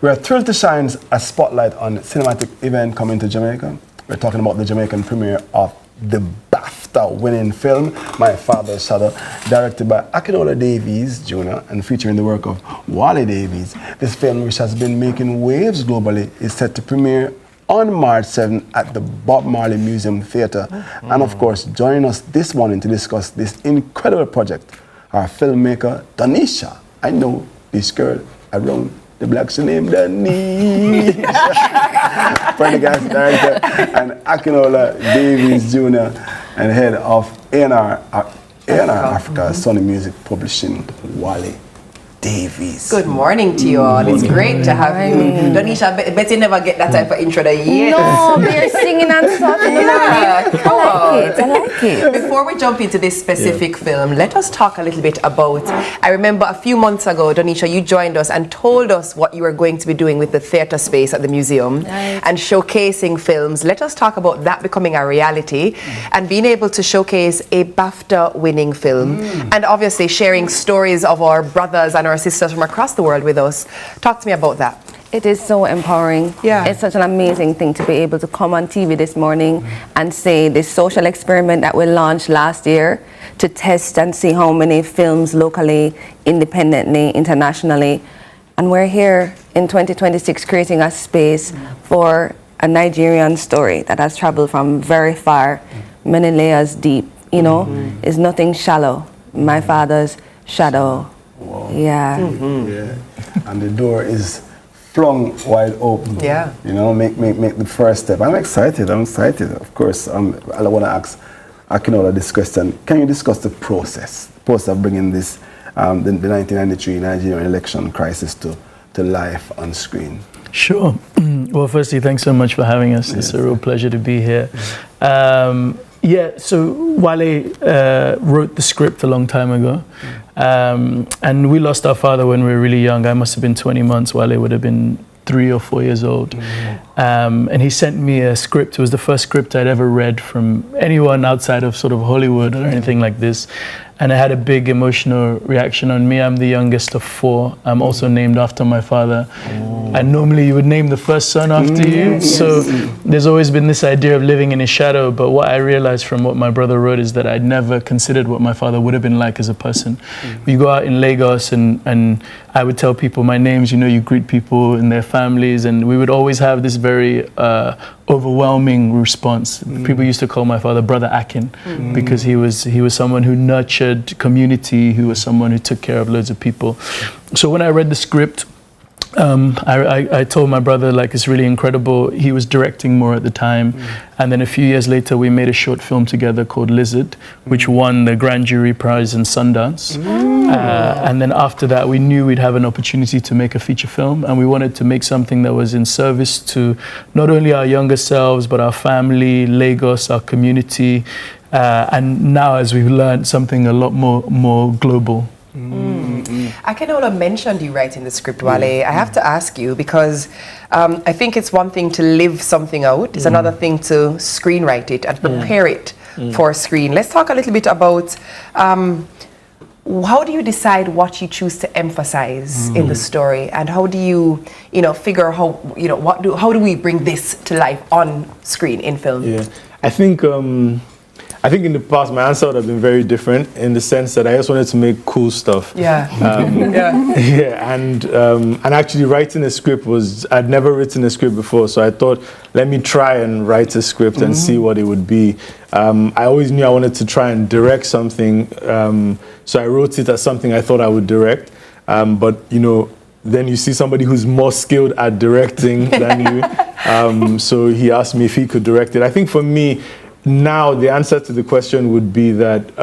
We are thrilled to shine a spotlight on the cinematic event coming to Jamaica. We're talking about the Jamaican premiere of the BAFTA winning film, My Father's Shadow, directed by Akinola Davies Jr. and featuring the work of Wally Davies. This film, which has been making waves globally, is set to premiere on March 7 at the Bob Marley Museum Theatre. And of course, joining us this morning to discuss this incredible project, our filmmaker, Donisha. I know this girl around the blacks named Donisha. Friendly guys director and Akinola Davies Jr. and head of A&R Africa, Sony Music Publishing, Wally Davies. Good morning to you all. It's great to have you. Donisha, bet you never get that type of intro that year. No, we're singing and stuff in the morning. Come on. I like it. Before we jump into this specific film, let us talk a little bit about, I remember a few months ago, Donisha, you joined us and told us what you were going to be doing with the theatre space at the museum and showcasing films. Let us talk about that becoming a reality and being able to showcase a BAFTA winning film and obviously sharing stories of our brothers and our sisters from across the world with us. Talk to me about that. It is so empowering. Yeah. It's such an amazing thing to be able to come on TV this morning and say this social experiment that we launched last year to test and see how many films locally, independently, internationally. And we're here in 2026 creating a space for a Nigerian story that has traveled from very far, many layers deep, you know. It's nothing shallow. My father's shadow. Wow. Yeah. And the door is flung wide open. Yeah. You know, make the first step. I'm excited. Of course, I want to ask Akinola this question. Can you discuss the process of bringing this, the 1993 Nigerian election crisis to life on screen? Sure. Well, firstly, thanks so much for having us. It's a real pleasure to be here. So Wale wrote the script a long time ago. And we lost our father when we were really young. I must have been 20 months. Wale would have been 3 or 4 years old. And he sent me a script. It was the first script I'd ever read from anyone outside of sort of Hollywood or anything like this. And it had a big emotional reaction on me. I'm the youngest of 4. I'm also named after my father. And normally you would name the first son after you. So there's always been this idea of living in his shadow. But what I realized from what my brother wrote is that I'd never considered what my father would have been like as a person. You go out in Lagos and I would tell people my names, you know, you greet people and their families. And we would always have this very overwhelming response. People used to call my father Brother Akin because he was someone who nurtured community, who was someone who took care of loads of people. So when I read the script, I told my brother, like, it's really incredible. He was directing more at the time. And then a few years later, we made a short film together called Lizard, which won the Grand Jury Prize in Sundance. And then after that, we knew we'd have an opportunity to make a feature film. And we wanted to make something that was in service to not only our younger selves, but our family, Lagos, our community. And now, as we've learned, something a lot more global. Akinola mentioned you writing the script, Wale. I have to ask you because I think it's one thing to live something out. It's another thing to screenwrite it and prepare it for screen. Let's talk a little bit about how do you decide what you choose to emphasize in the story, and how do you figure how how do we bring this to life on screen in film? Yeah, I think in the past my answer would have been very different in the sense that I just wanted to make cool stuff. And actually writing a script I'd never written a script before, so I thought, let me try and write a script and see what it would be. I always knew I wanted to try and direct something, so I wrote it as something I thought I would direct, but then you see somebody who's more skilled at directing than you, so he asked me if he could direct it. I think for me, now, the answer to the question would be that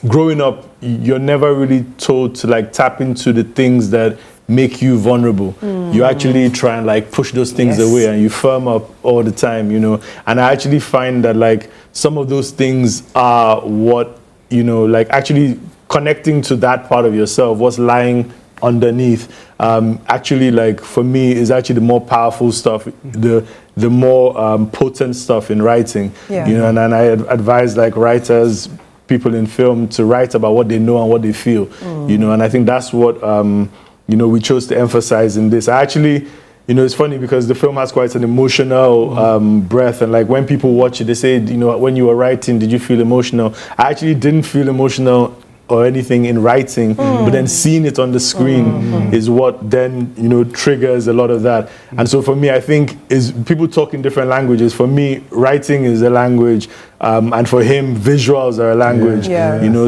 growing up, you're never really told to tap into the things that make you vulnerable. You actually try and push those things away, and you firm up all the time, And I actually find that some of those things are what, actually connecting to that part of yourself, what's lying underneath, for me, is actually the more powerful stuff, the more potent stuff in writing. And I advise writers, people in film, to write about what they know and what they feel. And I think that's what we chose to emphasize in this. I actually, it's funny because the film has quite an emotional breath, and when people watch it, they say, when you were writing, did you feel emotional? I actually didn't feel emotional or anything in writing, but then seeing it on the screen is what then triggers a lot of that. And so for me, I think is people talk in different languages. For me, writing is a language, and for him, visuals are a language.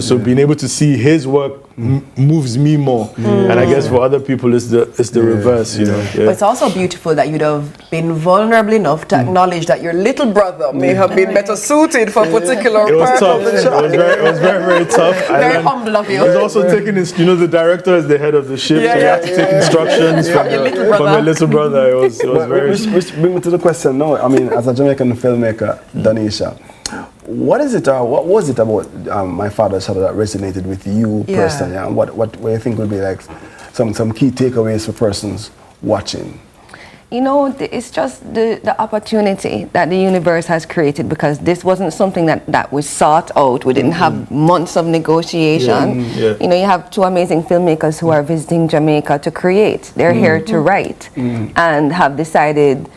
So being able to see his work moves me more. And I guess for other people it's the reverse, you know. But it's also beautiful that you'd have been vulnerable enough to acknowledge that your little brother may have been better suited for a particular It was purpose. tough. It was very, very tough. Very humble of you. I was also taking this, you know, the director is the head of the ship, so you have to take instructions from your little brother. It was very... Which bring me to the question now. I mean, as a Jamaican filmmaker, Donisha, what is it, what was it about My Father's Shadow that resonated with you personally? And what do you think would be like some key takeaways for persons watching? You know, it's just the opportunity that the universe has created, because this wasn't something that was sought out. We didn't have months of negotiation. You know, you have two amazing filmmakers who are visiting Jamaica to create. They're here to write and have decided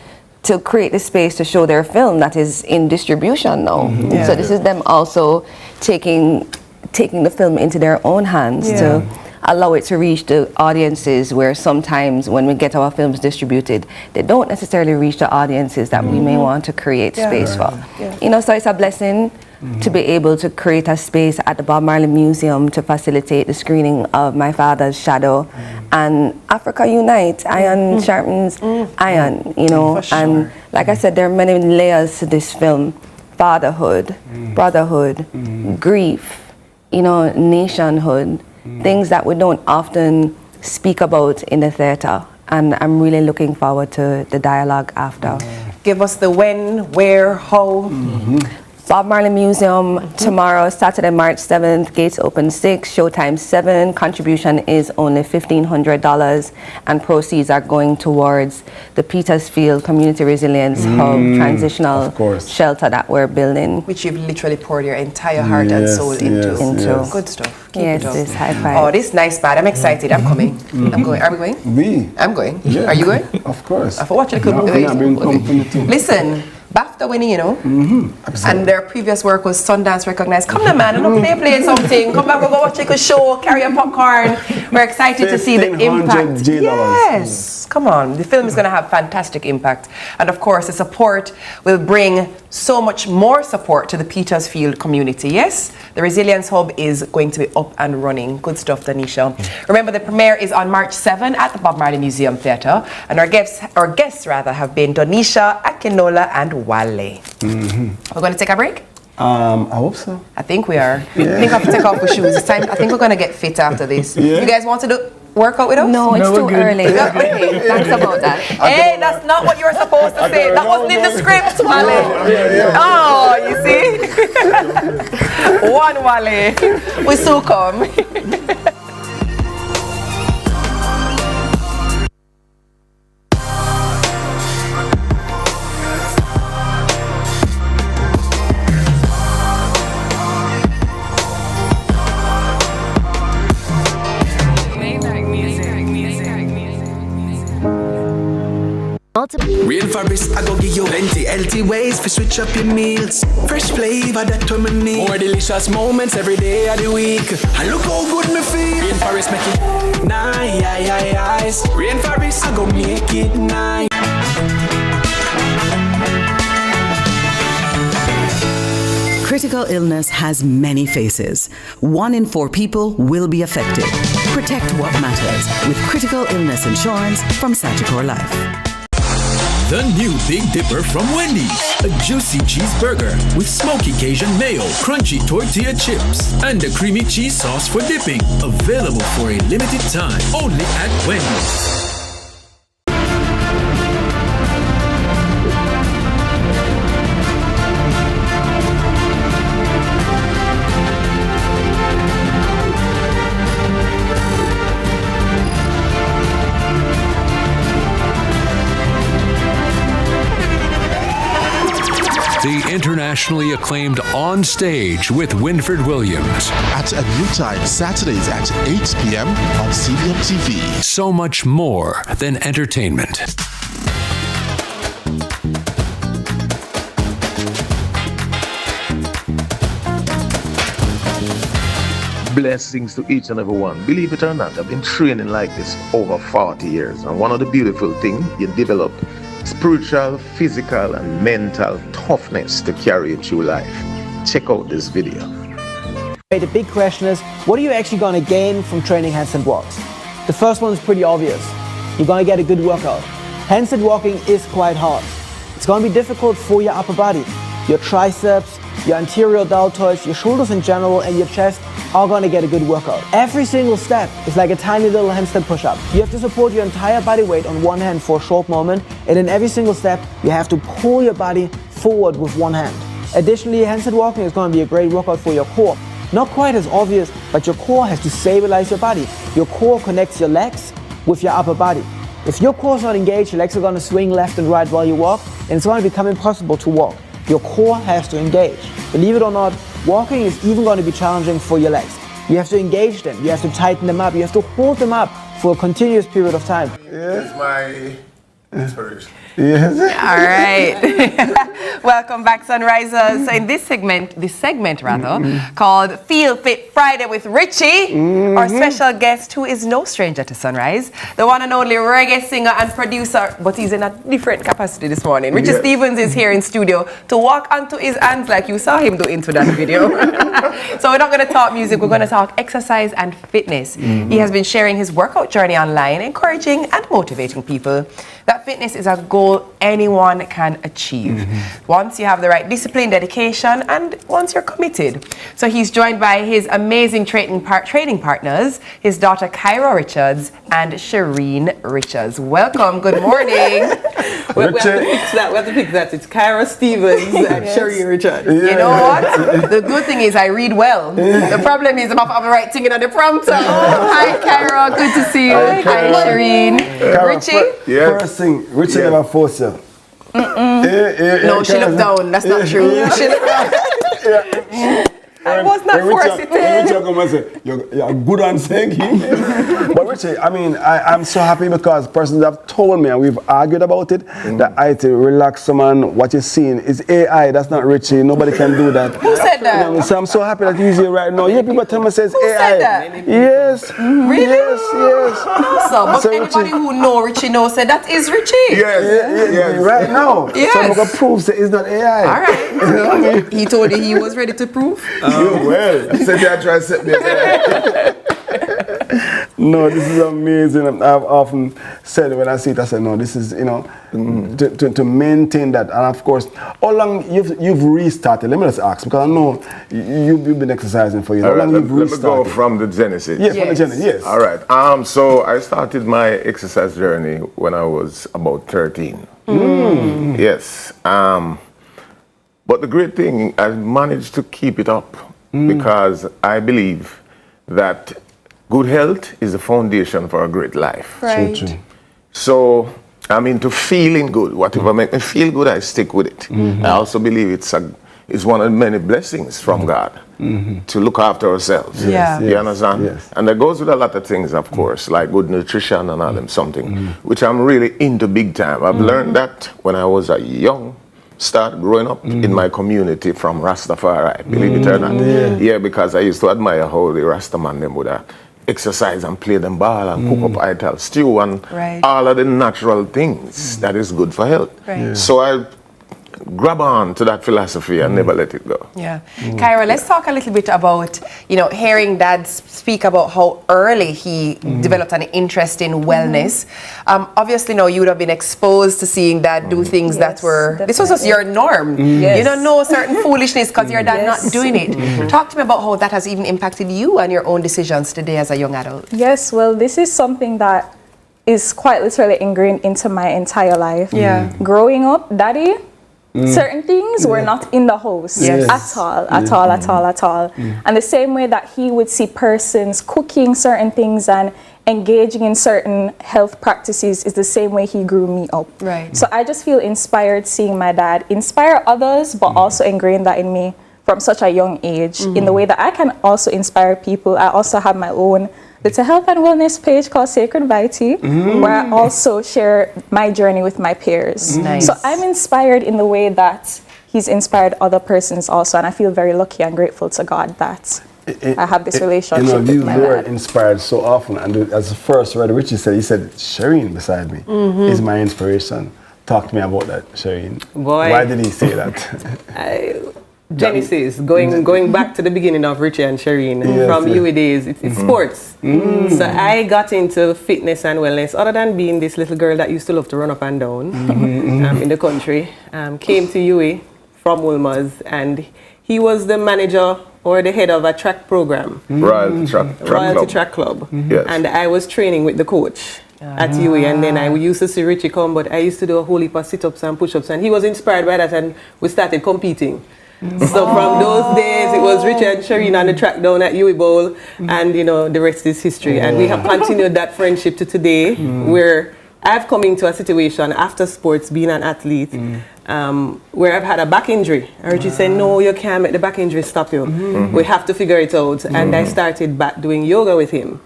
to create the space to show their film that is in distribution now. So this is them also taking the film into their own hands to allow it to reach the audiences where sometimes when we get our films distributed, they don't necessarily reach the audiences that we may want to create space for. You know, so it's a blessing to be able to create a space at the Bob Marley Museum to facilitate the screening of My Father's Shadow and Africa Unite, Iron sharpens iron, you know. And like I said, there are many layers to this film: fatherhood, brotherhood, grief, you know, nationhood, things that we don't often speak about in the theater. And I'm really looking forward to the dialogue after. Give us the when, where, how. Bob Marley Museum tomorrow, Saturday, March 7th. Gates open 6, showtime 7. Contribution is only $1,500, and proceeds are going towards the Petersfield Community Resilience Hub transitional shelter that we're building. Which you've literally poured your entire heart and soul into. Good stuff. Keep it up. This high five. Oh, this nice bad. I'm excited. I'm coming. I'm going. Are we going? I'm going. Are you going? Of course. I thought watch the clip. Listen. BAFTA winning, you know, and their previous work was Sundance recognized. Come on, man, I'm not play something. Come back, we'll go watch a show, carry your popcorn. We're excited to see the impact. Yes, come on. The film is going to have fantastic impact. And of course, the support will bring so much more support to the Petersfield community. Yes, the Resilience Hub is going to be up and running. Good stuff, Danisha. Remember, the premiere is on March 7 at the Bob Marley Museum Theatre. And our guests have been Donisha, Akinola, and Wale. We're going to take a break? I hope so. I think we are. I think I have to take off the shoes. It's time. I think we're going to get fit after this. You guys want to do workout with us? No, it's too early. Okay, thanks about that. Hey, that's not what you were supposed to say. That wasn't in the script, Wale. Oh, you see? One Wale. We still come. Rainforest, I go give you plenty healthy ways to switch up your meals. Fresh flavor that terminate. More delicious moments every day of the week. And look how good me feel. Rainforest make it nice. Rainforest, I go make it nice. Critical illness has many faces. 1 in 4 people will be affected. Protect what matters with critical illness insurance from Sagicor Life. The new Big Dipper from Wendy's. A juicy cheeseburger with smoky Cajun mayo, crunchy tortilla chips, and a creamy cheese sauce for dipping. Available for a limited time only at Wendy's. The internationally acclaimed On Stage with Winfred Williams. At a new time, Saturdays at 8 p.m. on CVMTV. So much more than entertainment. Blessings to each and every one. Believe it or not, I've been training like this over 40 years. And one of the beautiful things, you develop spiritual, physical, and mental toughness to carry you through life. Check out this video. The big question is, what are you actually going to gain from training handstand walks? The first one is pretty obvious. You're going to get a good workout. Handstand walking is quite hard. It's going to be difficult for your upper body. Your triceps, your anterior deltoids, your shoulders in general, and your chest are going to get a good workout. Every single step is like a tiny little handstand push-up. You have to support your entire body weight on one hand for a short moment, and in every single step, you have to pull your body forward with one hand. Additionally, handstand walking is going to be a great workout for your core. Not quite as obvious, but your core has to stabilize your body. Your core connects your legs with your upper body. If your core is not engaged, your legs are going to swing left and right while you walk, and it's going to become impossible to walk. Your core has to engage. Believe it or not, walking is even going to be challenging for your legs. You have to engage them, you have to tighten them up, you have to hold them up for a continuous period of time. It's my inspiration. Yes. All right. Welcome back, Sunrisers. So in this segment called Feel Fit Friday with Richie, our special guest who is no stranger to Sunrise, the one and only reggae singer and producer, but he's in a different capacity this morning. Richie Stevens is here in studio to walk onto his hands like you saw him do into that video. So we're not going to talk music, we're going to talk exercise and fitness. He has been sharing his workout journey online, encouraging and motivating people that fitness is a goal anyone can achieve. Once you have the right discipline, dedication, and once you're committed. So he's joined by his amazing training partners, his daughter Kyra Richards and Shireen Richards. Welcome, good morning. We have to fix that. It's Kyra Stevens and Shireen Richards. You know what? The good thing is I read well. The problem is I'm not the right thing in the prompter. Hi Kyra, good to see you. Hi Shireen. Richie? First thing, Richie never forced you. No, she looked down. That's not true. I was not forced it. Richie come and say, you're good on saying him. But Richie, I mean, I'm so happy because persons have told me and we've argued about it that I to relax man, what you're seeing is AI, that's not Richie. Nobody can do that. Who said that? So I'm so happy that you're here right now. Yeah, people tell me says Who AI. said that? Yes. Really? Yes. Awesome. But So anybody who know Richie knows said that is Richie. Yes. Right now. Yes. So I'm going to prove that it's not AI. All right. He told you he was ready to prove. Well, I said I try to set me No, this is amazing. I've often said when I see it, I said, no, this is, to maintain that. And of course, how long you've restarted? Let me just ask, because I know you've been exercising for years. How long you've restarted? Let me go from the genesis. Yes, from the genesis, yes. All right. So I started my exercise journey when I was about 13. Yes. But the great thing, I managed to keep it up because I believe that good health is the foundation for a great life. Right. So true. So I'm into feeling good. Whatever make me feel good, I stick with it. I also believe it's one of the many blessings from God to look after ourselves. Yeah. You understand? Yes. And that goes with a lot of things, of course, like good nutrition and all them something, which I'm really into big time. I've learned that when I was a young start growing up in my community from Rastafari, believe it or not. Yeah, because I used to admire how the Rastaman them would exercise and play them ball and cook up ital stew and all of the natural things that is good for health. Right. So I grab on to that philosophy and never let it go. Yeah. Kyra, let's talk a little bit about, hearing Dad speak about how early he developed an interest in wellness. Obviously, you would have been exposed to seeing Dad do things that were, this was just your norm. You don't know certain foolishness because your dad not doing it. Talk to me about how that has even impacted you and your own decisions today as a young adult. Yes, well, this is something that is quite literally ingrained into my entire life. Yeah. Growing up, Daddy, certain things were not in the house at all. And the same way that he would see persons cooking certain things and engaging in certain health practices is the same way he grew me up. Right. So I just feel inspired seeing my dad inspire others, but also ingrain that in me from such a young age in the way that I can also inspire people. I also have my own little health and wellness page called Sacred Vitae, where I also share my journey with my peers. Nice. So I'm inspired in the way that he's inspired other persons also, and I feel very lucky and grateful to God that I have this relationship with my You were dad. inspired so often, and as the first word Richie said, he said, Shireen beside me is my inspiration. Talk to me about that, Shireen. Boy. Why did he say that? genesis, going back to the beginning of Richie and Shireen, from UWI days, it's sports. So I got into fitness and wellness, other than being this little girl that used to love to run up and down in the country. Came to UWI from Wilmers, and he was the manager or the head of a track program. Royalty Track Club. Yes. And I was training with the coach at UWI, and then I used to see Richie come, but I used to do a whole heap of sit-ups and push-ups, and he was inspired by that, and we started competing. So from those days, it was Richie and Shireen on the track down at UWI Bowl, and you know, the rest is history. And we have continued that friendship to today, where I've come into a situation after sports, being an athlete, where I've had a back injury. And Richie said, no, you can't make the back injury stop you. We have to figure it out. And I started back doing yoga with him.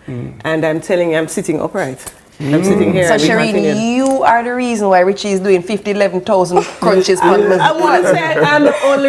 And I'm telling you, I'm sitting upright. I'm sitting here. So Shireen, you are the reason why Richie is doing 11,000 crunches per month. I wouldn't say I'm the only